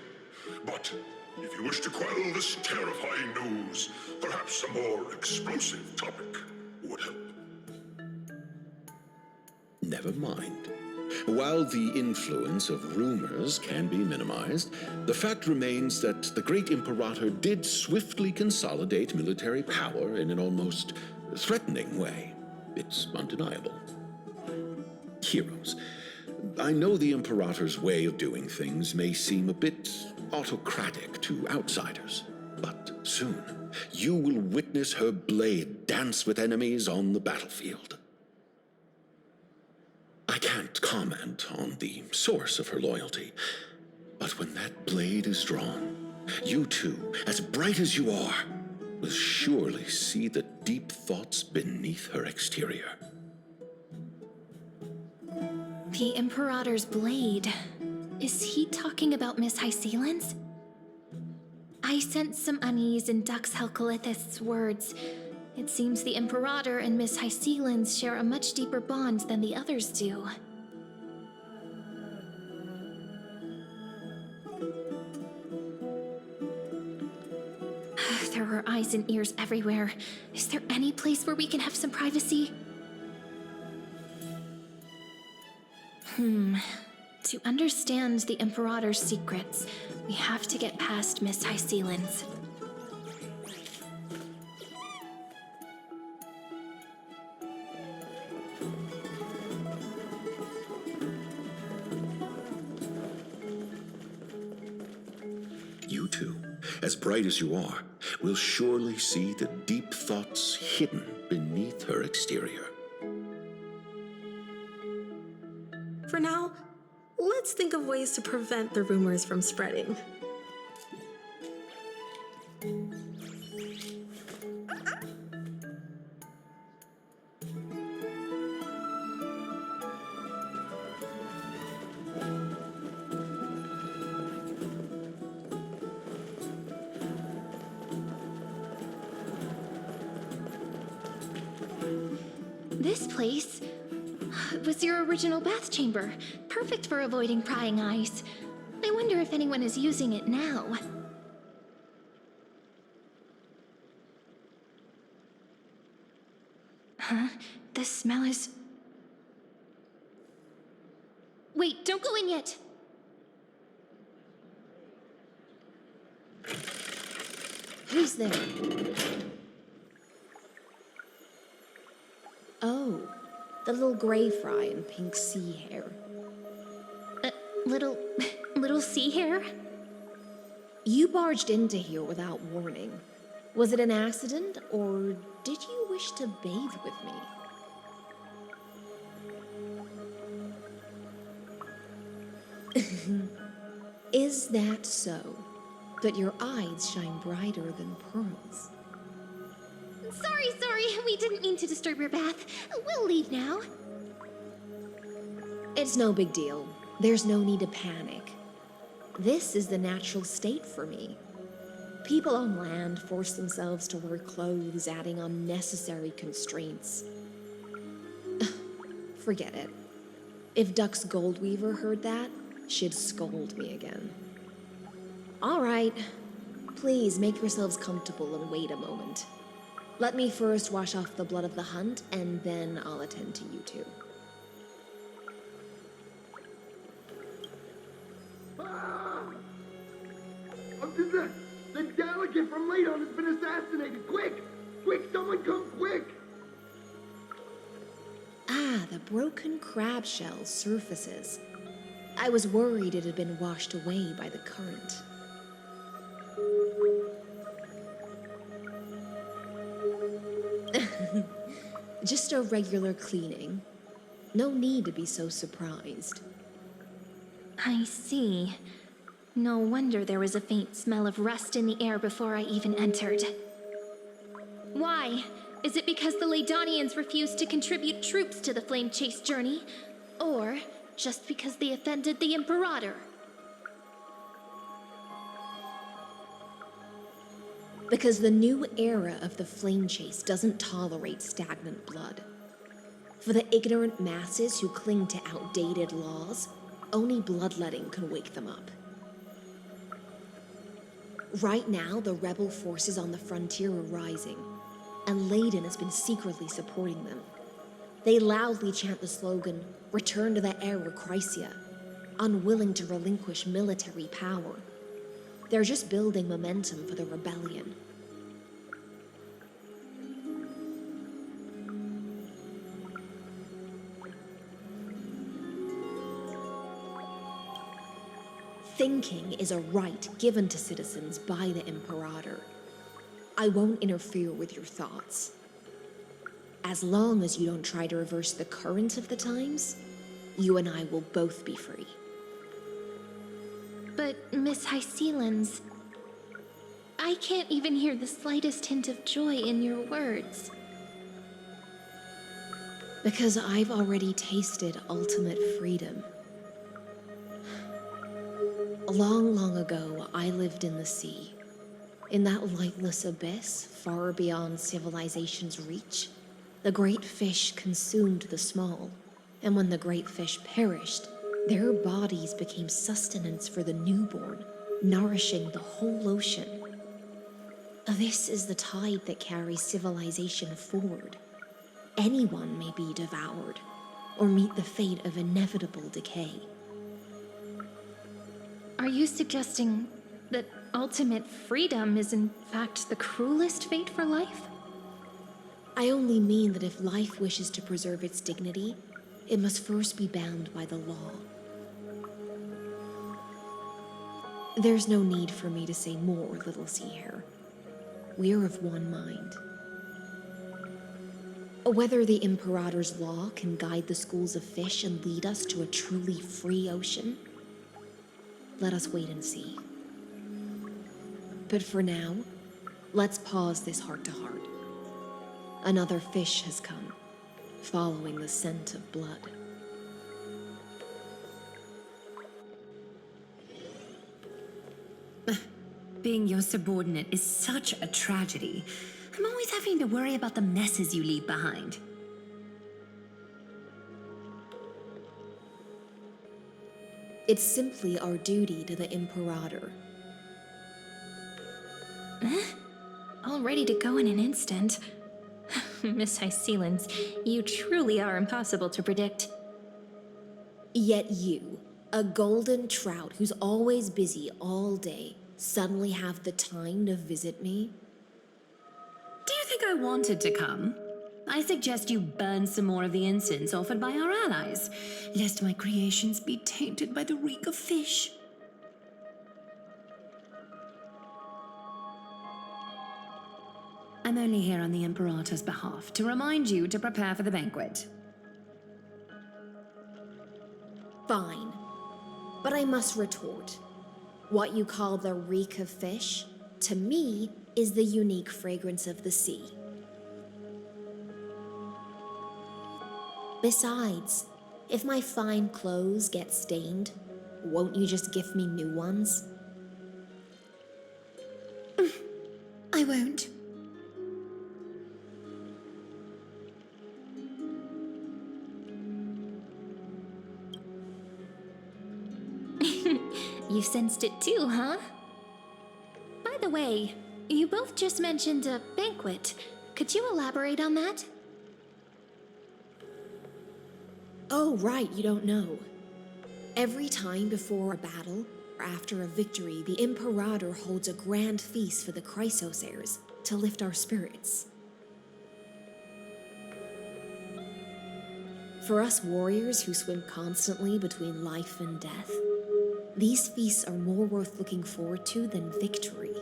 But if you wish to quell this terrifying news, perhaps a more explosive topic would help. Never mind. While the influence of rumors can be minimized, the fact remains that the great Imperator did swiftly consolidate military power in an almost threatening way. It's undeniable. Heroes, I know the Imperator's way of doing things may seem a bit autocratic to outsiders, but soon you will witness her blade dance with enemies on the battlefield. I can't comment on the source of her loyalty, but when that blade is drawn, you two, as bright as you are, will surely see the deep thoughts beneath her exterior. The Imperator's blade. Is he talking about Miss Hysealin's? I sense some unease in Dux Helcolith's words. It seems the Imperator and Miss Hysealin's share a much deeper bond than the others do. There are eyes and ears everywhere. Is there any place where we can have some privacy? To understand the Imperator's secrets, we have to get past Miss Hysealin's. You two, as bright as you are, will surely see the deep thoughts hidden beneath her exterior. For now, let's think of ways to prevent the rumors from spreading. This place was your original bath chamber, perfect for avoiding prying eyes. I wonder if anyone is using it now. Huh? The smell is... Wait, don't go in yet! Who's there? Oh, the little gray fry in pink sea hair. Little sea hair? You barged into here without warning. Was it an accident, or did you wish to bathe with me? Is that so? That your eyes shine brighter than pearls? Sorry, we didn't mean to disturb your bath. We'll leave now. It's no big deal. There's no need to panic. This is the natural state for me. People on land force themselves to wear clothes, adding unnecessary constraints. Forget it. If Dux Goldweaver heard that, she'd scold me again. All right. Please make yourselves comfortable and wait a moment. Let me first wash off the blood of the hunt, and then I'll attend to you two. The delegate from Ladon has been assassinated! Quick! Quick, someone come quick! Ah, the broken crab shell surfaces. I was worried it had been washed away by the current. Just a regular cleaning. No need to be so surprised. I see. No wonder there was a faint smell of rust in the air before I even entered. Why? Is it because the Ladonians refused to contribute troops to the Flame Chase journey? Or just because they offended the Imperator? Because the new era of the Flame Chase doesn't tolerate stagnant blood. For the ignorant masses who cling to outdated laws, only bloodletting can wake them up. Right now, the rebel forces on the frontier are rising, and Ladon has been secretly supporting them. They loudly chant the slogan, "Return to the era Chrysia," unwilling to relinquish military power. They're just building momentum for the rebellion. Thinking is a right given to citizens by the Imperator. I won't interfere with your thoughts. As long as you don't try to reverse the current of the times, you and I will both be free. But, Miss Hysealans, I can't even hear the slightest hint of joy in your words. Because I've already tasted ultimate freedom. Long, long ago, I lived in the sea. In that lightless abyss, far beyond civilization's reach, the great fish consumed the small, and when the great fish perished, their bodies became sustenance for the newborn, nourishing the whole ocean. This is the tide that carries civilization forward. Anyone may be devoured, or meet the fate of inevitable decay. Are you suggesting that ultimate freedom is in fact the cruelest fate for life? I only mean that if life wishes to preserve its dignity, it must first be bound by the law. There's no need for me to say more, little sea hare. We're of one mind. Whether the Imperator's law can guide the schools of fish and lead us to a truly free ocean, let us wait and see. But for now, let's pause this heart-to-heart. Another fish has come, following the scent of blood. Being your subordinate is such a tragedy. I'm always having to worry about the messes you leave behind. It's simply our duty to the Imperator. All ready to go in an instant. Miss Hysealans, you truly are impossible to predict. Yet you, a golden trout who's always busy all day, suddenly have the time to visit me? Do you think I wanted to come? I suggest you burn some more of the incense offered by our allies, lest my creations be tainted by the reek of fish. I'm only here on the Imperator's behalf to remind you to prepare for the banquet. Fine. But I must retort. What you call the reek of fish, to me, is the unique fragrance of the sea. Besides, if my fine clothes get stained, won't you just gift me new ones? I won't. You sensed it too, huh? By the way, you both just mentioned a banquet. Could you elaborate on that? Oh, right, you don't know. Every time before a battle, or after a victory, the Imperator holds a grand feast for the Chrysos heirs to lift our spirits. For us warriors who swim constantly between life and death, these feasts are more worth looking forward to than victory.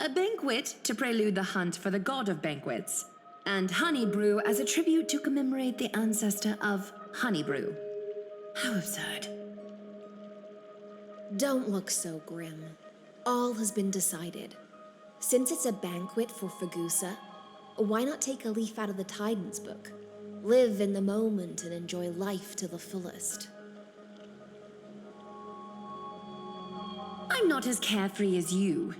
A banquet to prelude the hunt for the god of banquets, and honey brew as a tribute to commemorate the ancestor of honey brew. How absurd. Don't look so grim. All has been decided. Since it's a banquet for Fagusa, why not take a leaf out of the Titan's book? Live in the moment and enjoy life to the fullest. I'm not as carefree as you.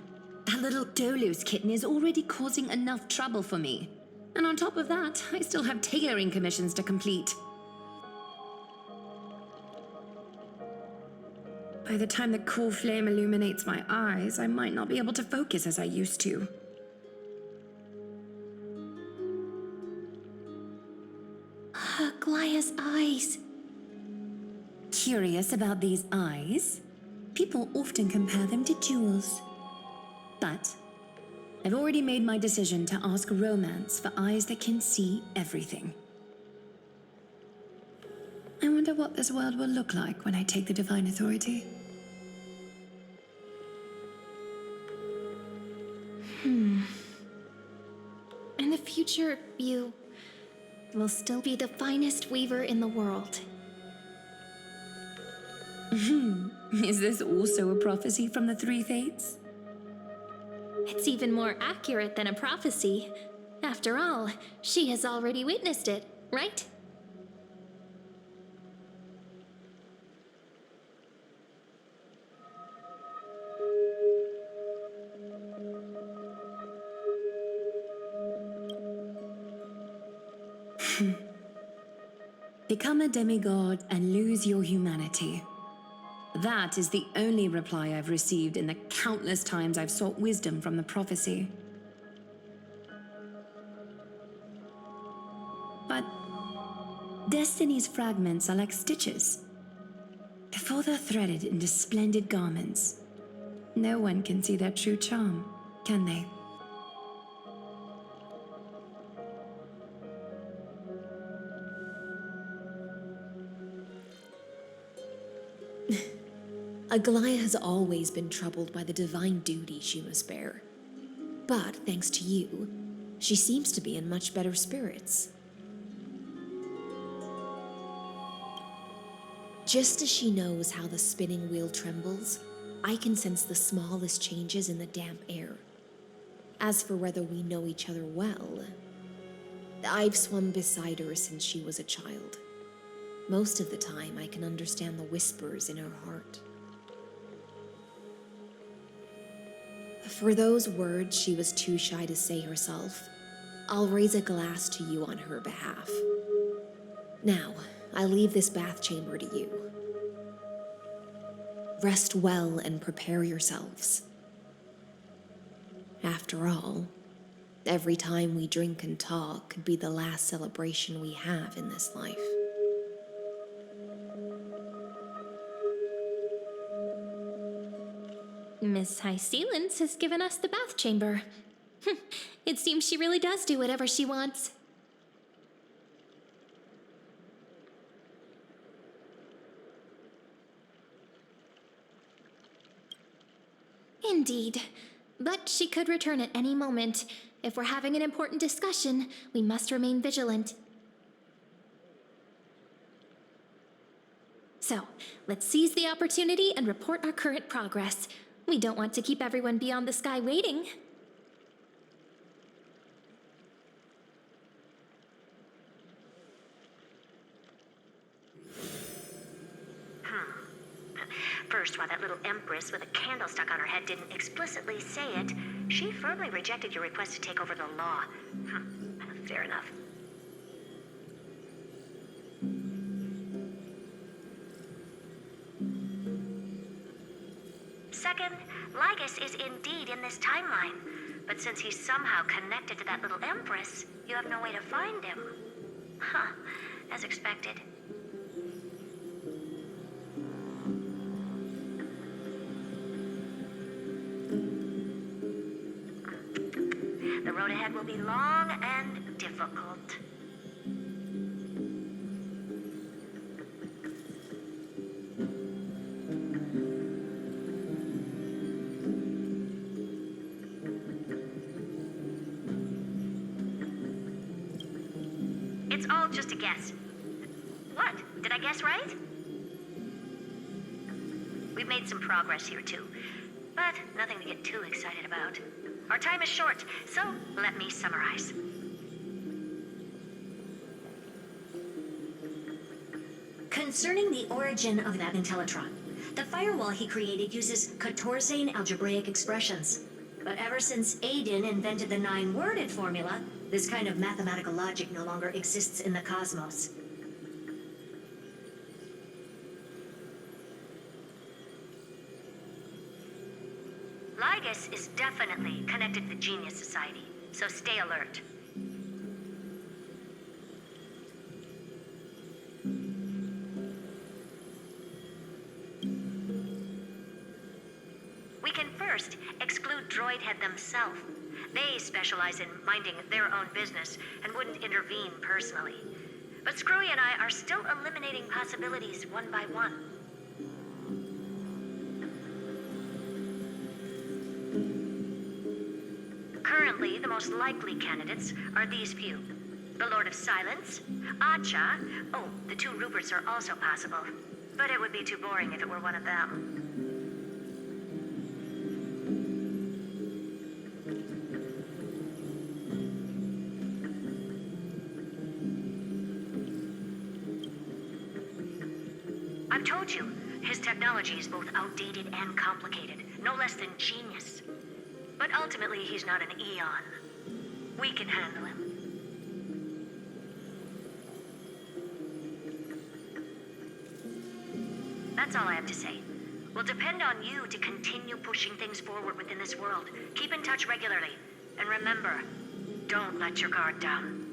That little Dolos kitten is already causing enough trouble for me. And on top of that, I still have tailoring commissions to complete. By the time the cool flame illuminates my eyes, I might not be able to focus as I used to. Aglaya's eyes. Curious about these eyes? People often compare them to jewels. But I've already made my decision to ask Romance for eyes that can see everything. I wonder what this world will look like when I take the Divine Authority. In the future, you will still be the finest weaver in the world. Is this also a prophecy from the Three Fates? It's even more accurate than a prophecy. After all, she has already witnessed it, right? Become a demigod and lose your humanity. That is the only reply I've received in the countless times I've sought wisdom from the prophecy. But Destiny's fragments are like stitches. Before they're threaded into splendid garments, no one can see their true charm, can they? Aglaya has always been troubled by the divine duty she must bear. But thanks to you, she seems to be in much better spirits. Just as she knows how the spinning wheel trembles, I can sense the smallest changes in the damp air. As for whether we know each other well, I've swum beside her since she was a child. Most of the time, I can understand the whispers in her heart. For those words she was too shy to say herself, I'll raise a glass to you on her behalf. Now, I leave this bath chamber to you. Rest well and prepare yourselves. After all, every time we drink and talk could be the last celebration we have in this life. Miss High Sealance has given us the bath chamber. It seems she really does do whatever she wants. Indeed. But she could return at any moment. If we're having an important discussion, we must remain vigilant. So, let's seize the opportunity and report our current progress. We don't want to keep everyone beyond the sky waiting. First, while that little empress with a candle stuck on her head didn't explicitly say it, she firmly rejected your request to take over the law. Fair enough. Second, Lygus is indeed in this timeline. But since he's somehow connected to that little empress, you have no way to find him. As expected. The road ahead will be long and difficult. It's all just a guess. What? Did I guess right? We've made some progress here too, but nothing to get too excited about. Our time is short, so let me summarize. Concerning the origin of that Intellitron, the firewall he created uses Catorzane algebraic expressions. But ever since Aiden invented the 9-worded formula, this kind of mathematical logic no longer exists in the cosmos. definitely connected to the Genius Society, so stay alert. We can first exclude Droidhead themselves. They specialize in minding their own business and wouldn't intervene personally. But Screwy and I are still eliminating possibilities one by one. Currently, the most likely candidates are these few. The Lord of Silence, Acha. Oh, the two Ruperts are also possible. But it would be too boring if it were one of them. I've told you, his technology is both outdated and complicated, no less than genius. But ultimately, he's not an Eon. We can handle him. That's all I have to say. We'll depend on you to continue pushing things forward within this world. Keep in touch regularly. And remember, don't let your guard down.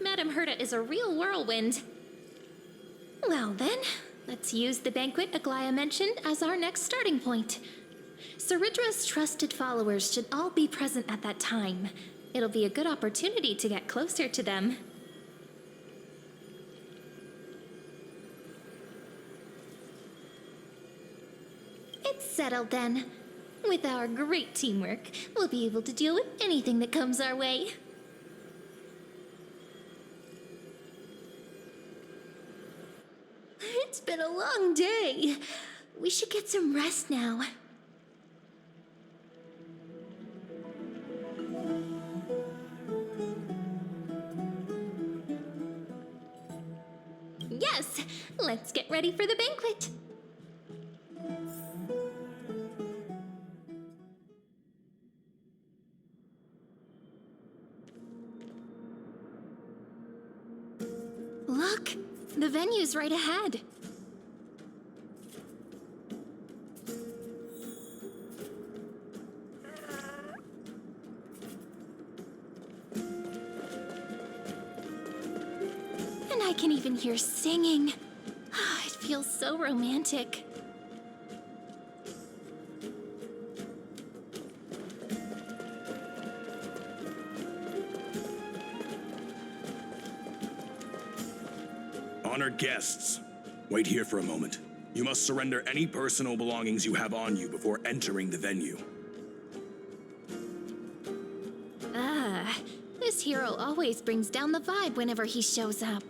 Madame Herta is a real whirlwind. Well then, let's use the banquet Aglaya mentioned as our next starting point. Ceridra's trusted followers should all be present at that time. It'll be a good opportunity to get closer to them. It's settled then. With our great teamwork, we'll be able to deal with anything that comes our way. It's been a long day. We should get some rest now. Yes, let's get ready for the banquet. Look, the venue's right ahead. And I can even hear singing. It feels so romantic. Honored guests, wait here for a moment. You must surrender any personal belongings you have on you before entering the venue. This hero always brings down the vibe whenever he shows up.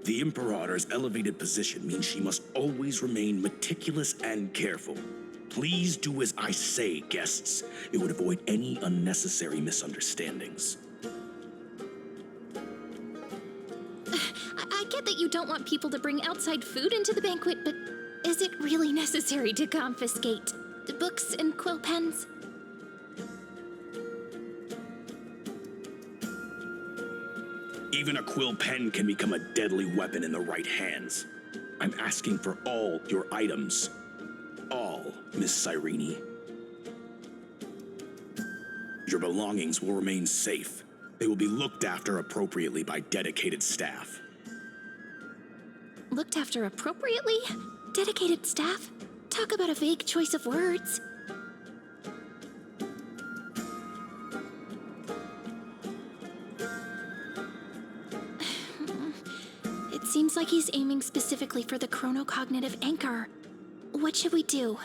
The Imperator's elevated position means she must always remain meticulous and careful. Please do as I say, guests. It would avoid any unnecessary misunderstandings. I get that you don't want people to bring outside food into the banquet, but is it really necessary to confiscate the books and quill pens? Even a quill pen can become a deadly weapon in the right hands. I'm asking for all your items. All, Miss Cyrene. Your belongings will remain safe. They will be looked after appropriately by dedicated staff. Looked after appropriately? Dedicated staff? Talk about a vague choice of words. It seems like he's aiming specifically for the chronocognitive anchor. What should we do?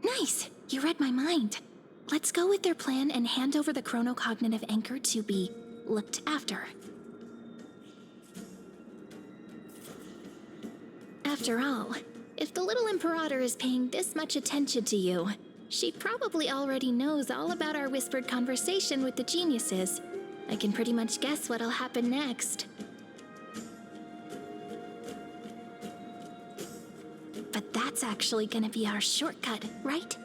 Nice! You read my mind. Let's go with their plan and hand over the chronocognitive anchor to be looked after. After all, if the little Imperator is paying this much attention to you, she probably already knows all about our whispered conversation with the geniuses. I can pretty much guess what'll happen next. But That's actually gonna be our shortcut, right?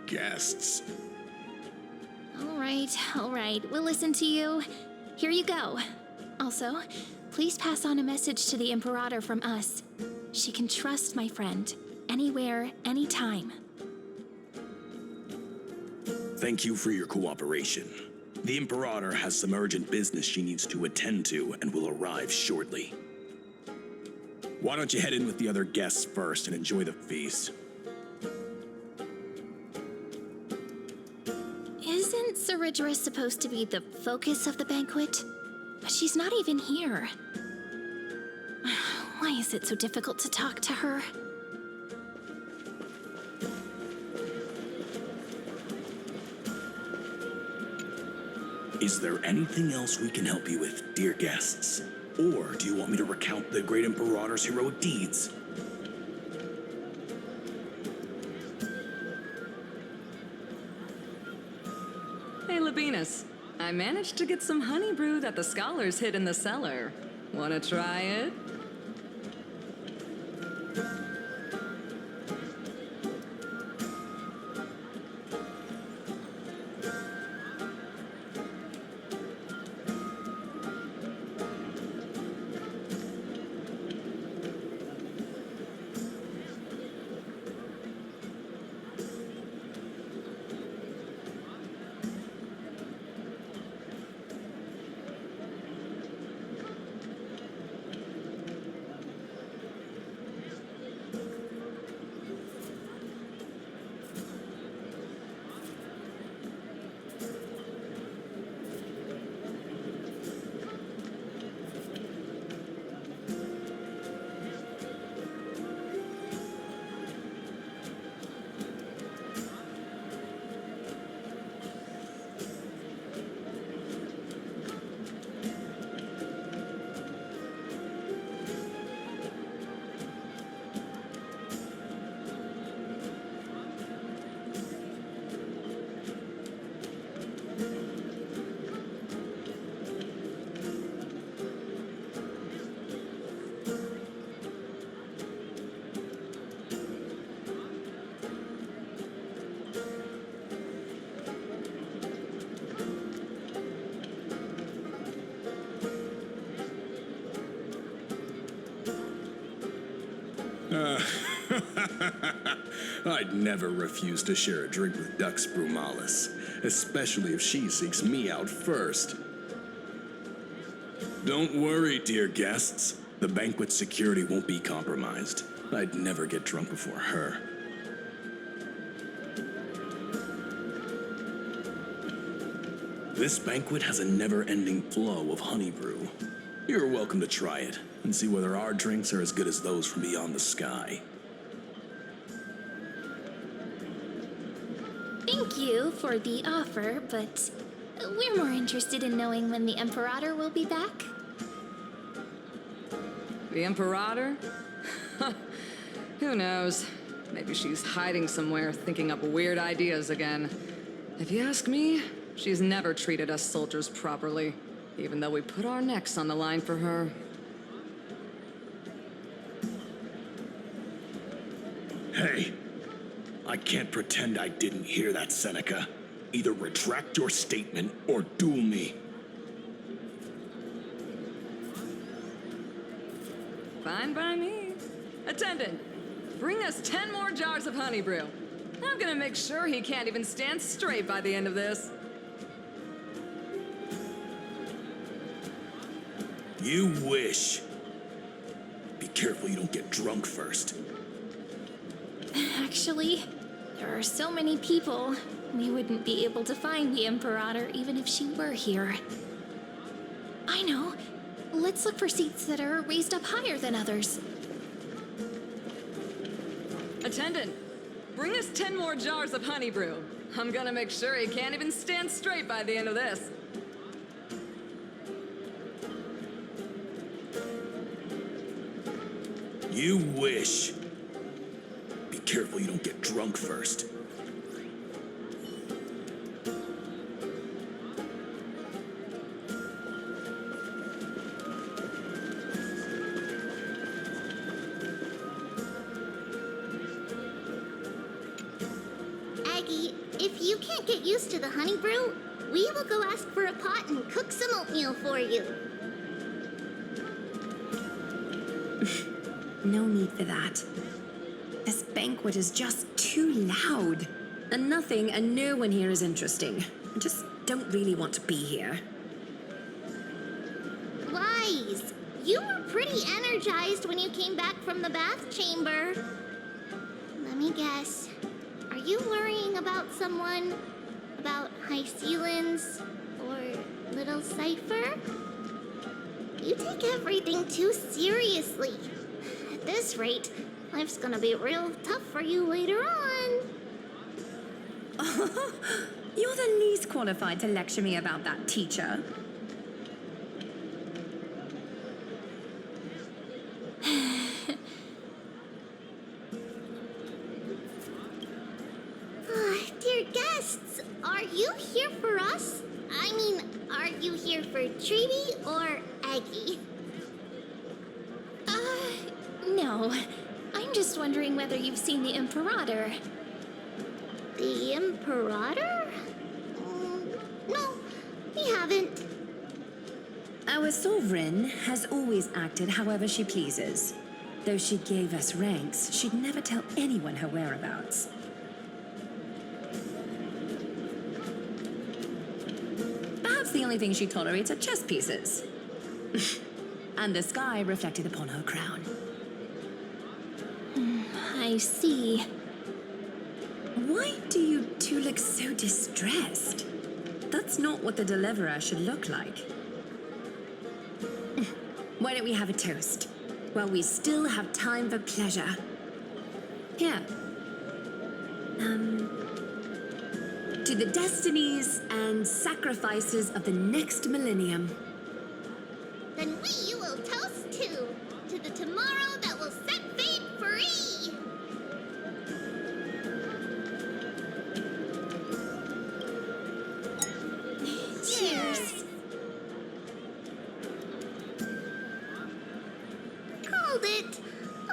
Guests. All right, we'll listen to you. Here you go. Also, please pass on a message to the Imperator from us. She can trust my friend, anywhere, anytime. Thank you for your cooperation. The Imperator has some urgent business she needs to attend to and will arrive shortly. Why don't you head in with the other guests first and enjoy the feast? Isn't Ceridra supposed to be the focus of the banquet? But she's not even here. Why is it so difficult to talk to her? Is there anything else we can help you with, dear guests? Or do you want me to recount the great Imperator's heroic deeds? Hey, Labinas. I managed to get some honey brew that the scholars hid in the cellar. Wanna try it? I'd never refuse to share a drink with Dux Brumalis, especially if she seeks me out first. Don't worry, dear guests. The banquet security won't be compromised. I'd never get drunk before her. This banquet has a never-ending flow of honey brew. You're welcome to try it and see whether our drinks are as good as those from beyond the sky. Thank you for the offer, but we're more interested in knowing when the Imperator will be back. The Imperator? Who knows? Maybe she's hiding somewhere, thinking up weird ideas again. If you ask me, she's never treated us soldiers properly, even though we put our necks on the line for her. Hey, I can't pretend I didn't hear that, Seneca. Either retract your statement or duel me. Fine by me. Attendant, bring us 10 more jars of honey brew. I'm gonna make sure he can't even stand straight by the end of this. You wish. Be careful you don't get drunk first. Actually, there are so many people, we wouldn't be able to find the Imperator even if she were here. I know. Let's look for seats that are raised up higher than others. Attendant, bring us 10 more jars of honey brew. I'm gonna make sure he can't even stand straight by the end of this. You wish. Be careful you don't get drunk first. if you can't get used to the honey brew, we will go ask for a pot and cook some oatmeal for you. No need for that. This banquet is just too loud. And nothing and no one here is interesting. I just don't really want to be here. Wise, you were pretty energized when you came back from the bath chamber. Let me guess. Are you worrying about someone? About High Sealins? Or Little Cypher? You take everything too seriously. At this rate, life's gonna be real tough for you later on. You're the least qualified to lecture me about that, teacher. Dear guests, are you here for us? I mean, are you here for Treaty or Aggie? No. I'm just wondering whether you've seen the Imperator. The Imperator? No, we haven't. Our sovereign has always acted however she pleases. Though she gave us ranks, she'd never tell anyone her whereabouts. Perhaps the only thing she tolerates are chess pieces. And the sky reflected upon her crown. I see. Why do you two look so distressed? That's not what the deliverer should look like. Why don't we have a toast? While we still have time for pleasure. Here. To the destinies and sacrifices of the next millennium. Then we will toast to the tomorrow that will set fate free. Cheers. Called it.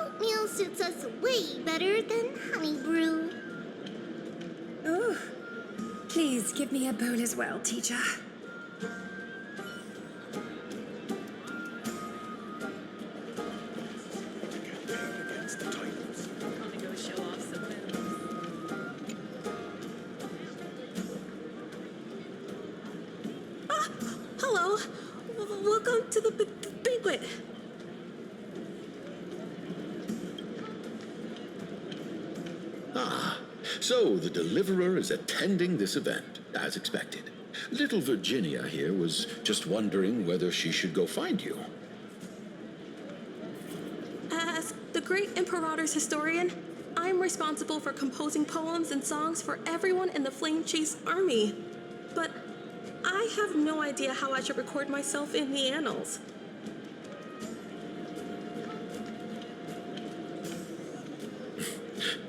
Oatmeal suits us way better than honey brew. Oh, please give me a bowl as well, teacher. Hello. Welcome to the banquet. Ah, so the Deliverer is attending this event, as expected. Little Virginia here was just wondering whether she should go find you. As the great Imperator's historian, I'm responsible for composing poems and songs for everyone in the Flame Chase army. But I have no idea how I should record myself in the annals.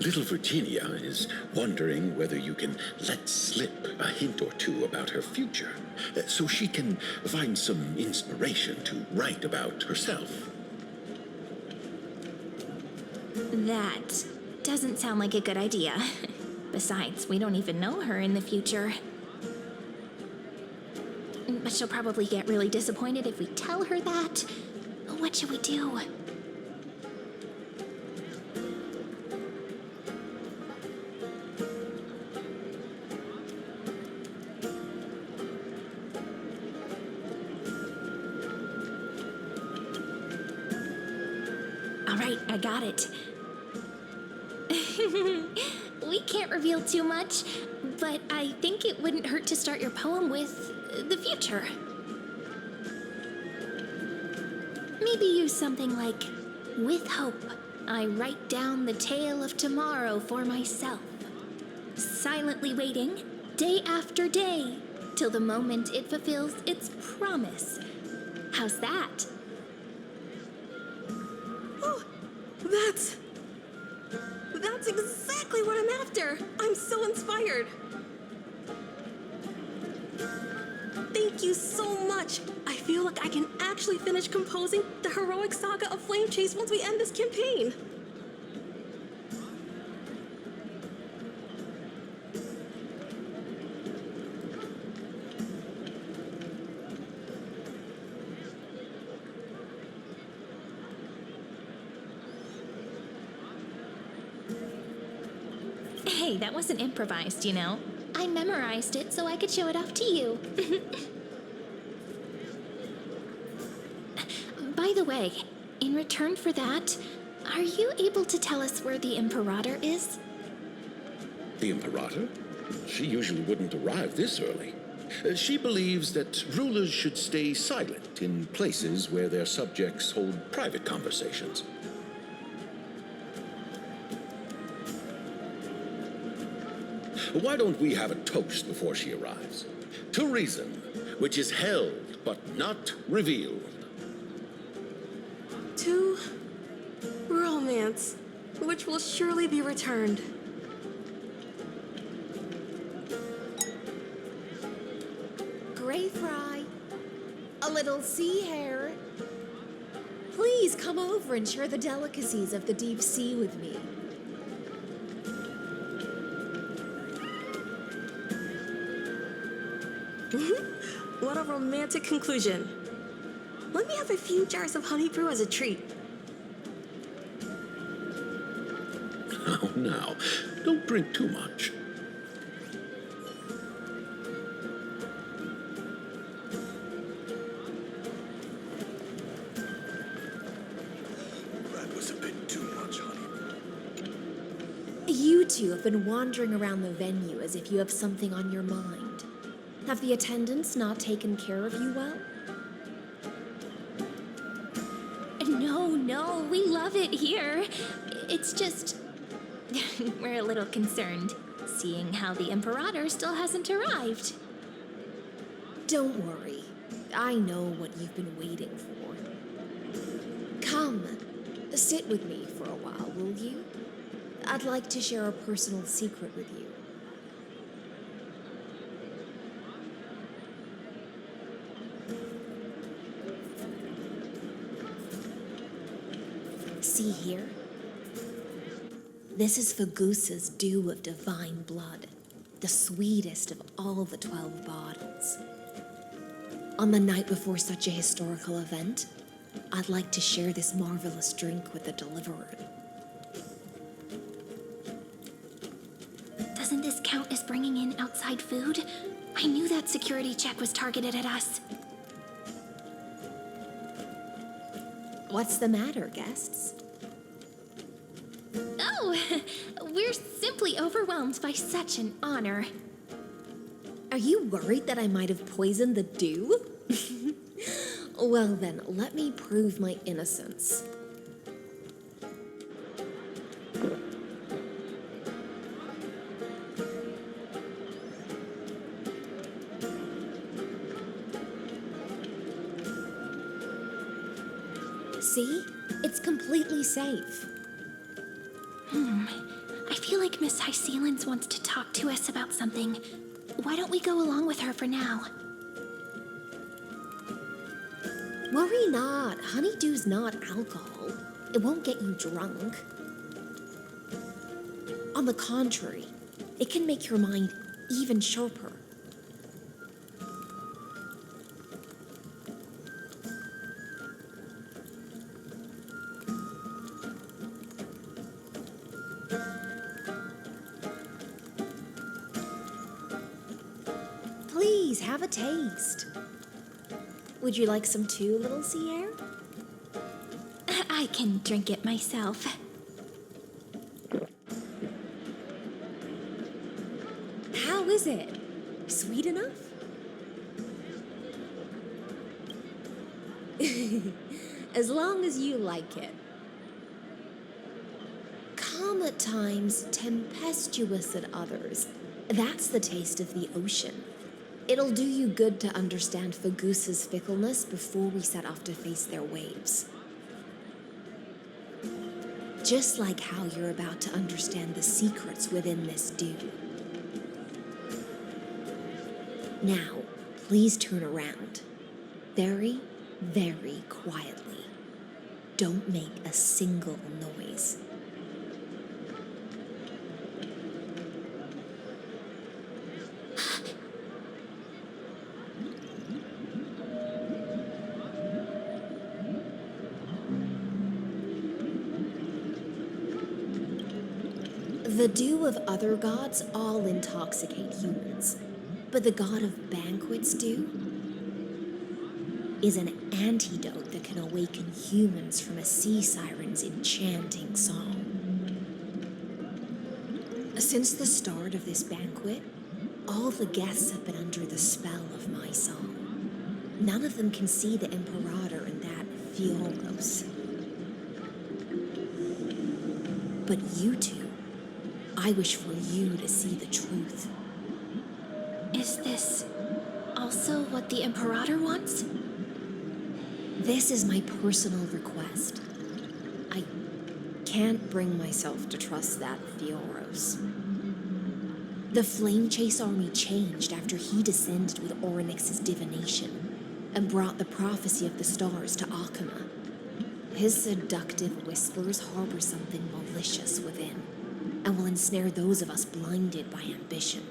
Little Virginia is wondering whether you can let slip a hint or two about her future, so she can find some inspiration to write about herself. That doesn't sound like a good idea. Besides, we don't even know her in the future. But she'll probably get really disappointed if we tell her that. What should we do? All right, I got it. We can't reveal too much, but I think it wouldn't hurt to start your poem with the future. Maybe use something like, "With hope, I write down the tale of tomorrow for myself, silently waiting, day after day, till the moment it fulfills its promise." How's that? Oh, that's exactly what I'm after. I'm so inspired. Thank you so much. I feel like I can actually finish composing the heroic saga of Flame Chase once we end this campaign. Hey, that wasn't improvised, you know. I memorized it so I could show it off to you. By the way, in return for that, are you able to tell us where the Imperator is? The Imperator? She usually wouldn't arrive this early. She believes that rulers should stay silent in places where their subjects hold private conversations. Why don't we have a toast before she arrives? To reason, which is held but not revealed. To romance, which will surely be returned. Gray fry. A little sea hare. Please come over and share the delicacies of the deep sea with me. What a romantic conclusion. Let me have a few jars of honey brew as a treat. Oh, now, don't drink too much. That was a bit too much, honey. You two have been wandering around the venue as if you have something on your mind. Have the attendants not taken care of you well? No, we love it here. It's just... we're a little concerned, seeing how the Imperator still hasn't arrived. Don't worry. I know what you've been waiting for. Come, sit with me for a while, will you? I'd like to share a personal secret with you. See here? This is Fagusa's dew of divine blood, the sweetest of all the 12 bottles. On the night before such a historical event, I'd like to share this marvelous drink with the deliverer. Doesn't this count as bringing in outside food? I knew that security check was targeted at us. What's the matter, guests? Oh, we're simply overwhelmed by such an honor. Are you worried that I might have poisoned the dew? Well then, let me prove my innocence. See? It's completely safe. I feel like Miss Hysealins wants to talk to us about something. Why don't we go along with her for now? Worry not. Honeydew's not alcohol. It won't get you drunk. On the contrary, it can make your mind even sharper. Please, have a taste. Would you like some too, little sea air? I can drink it myself. How is it? Sweet enough? As long as you like it. Calm at times, tempestuous at others. That's the taste of the ocean. It'll do you good to understand Fagusa's fickleness before we set off to face their waves. Just like how you're about to understand the secrets within this dew. Now, please turn around. Very, very quietly. Don't make a single noise. The dew of other gods all intoxicate humans, but the god of banquets dew is an antidote that can awaken humans from a sea siren's enchanting song. Since the start of this banquet, all the guests have been under the spell of my song. None of them can see the Imperator and that Fioros. But you two, I wish for you to see the truth. Is this also what the Imperator wants? This is my personal request. I can't bring myself to trust that Fioros. The Flame Chase army changed after he descended with Orynyx's divination and brought the prophecy of the stars to Akama. His seductive whispers harbor something malicious within and will ensnare those of us blinded by ambition.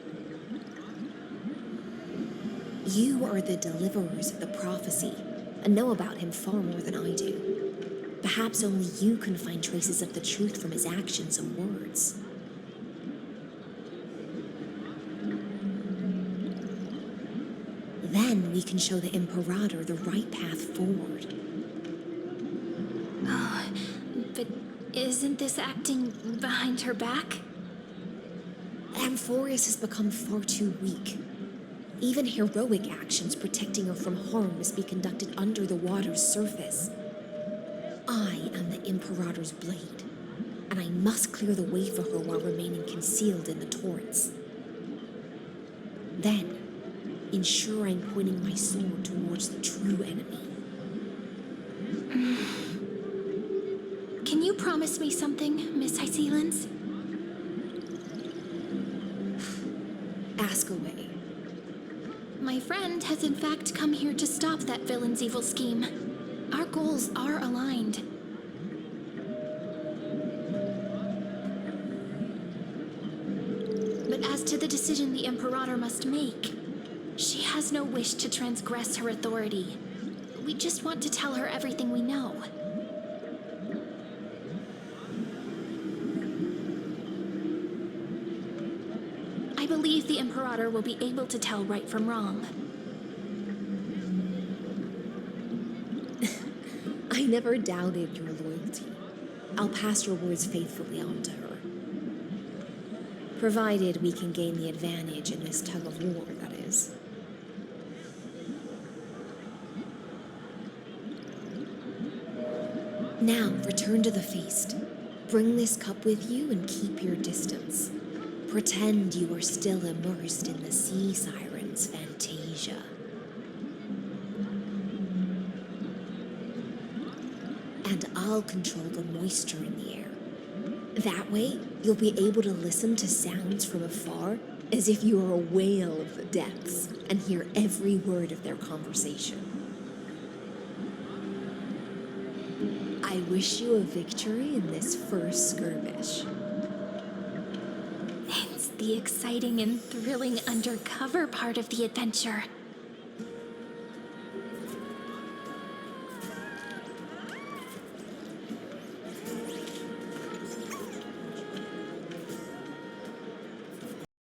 You are the deliverers of the prophecy and know about him far more than I do. Perhaps only you can find traces of the truth from his actions and words. Then we can show the Imperator the right path forward. Oh, but isn't this acting behind her back? Amphorius has become far too weak. Even heroic actions protecting her from harm must be conducted under the water's surface. I am the Imperator's blade, and I must clear the way for her while remaining concealed in the torrents. Then, ensure I'm pointing my sword towards the true enemy. Can you promise me something, Miss Hycelens? Ask away. My friend has in fact come here to stop that villain's evil scheme. Our goals are aligned. But as to the decision the Imperator must make, she has no wish to transgress her authority. We just want to tell her everything we know. I believe the Imperator will be able to tell right from wrong. I never doubted your loyalty. I'll pass your words faithfully on to her. Provided we can gain the advantage in this tug of war, that is. Now, return to the feast. Bring this cup with you and keep your distance. Pretend you are still immersed in the sea siren's fantasia. And I'll control the moisture in the air. That way, you'll be able to listen to sounds from afar as if you are a whale of the depths and hear every word of their conversation. I wish you a victory in this first skirmish. It's the exciting and thrilling undercover part of the adventure.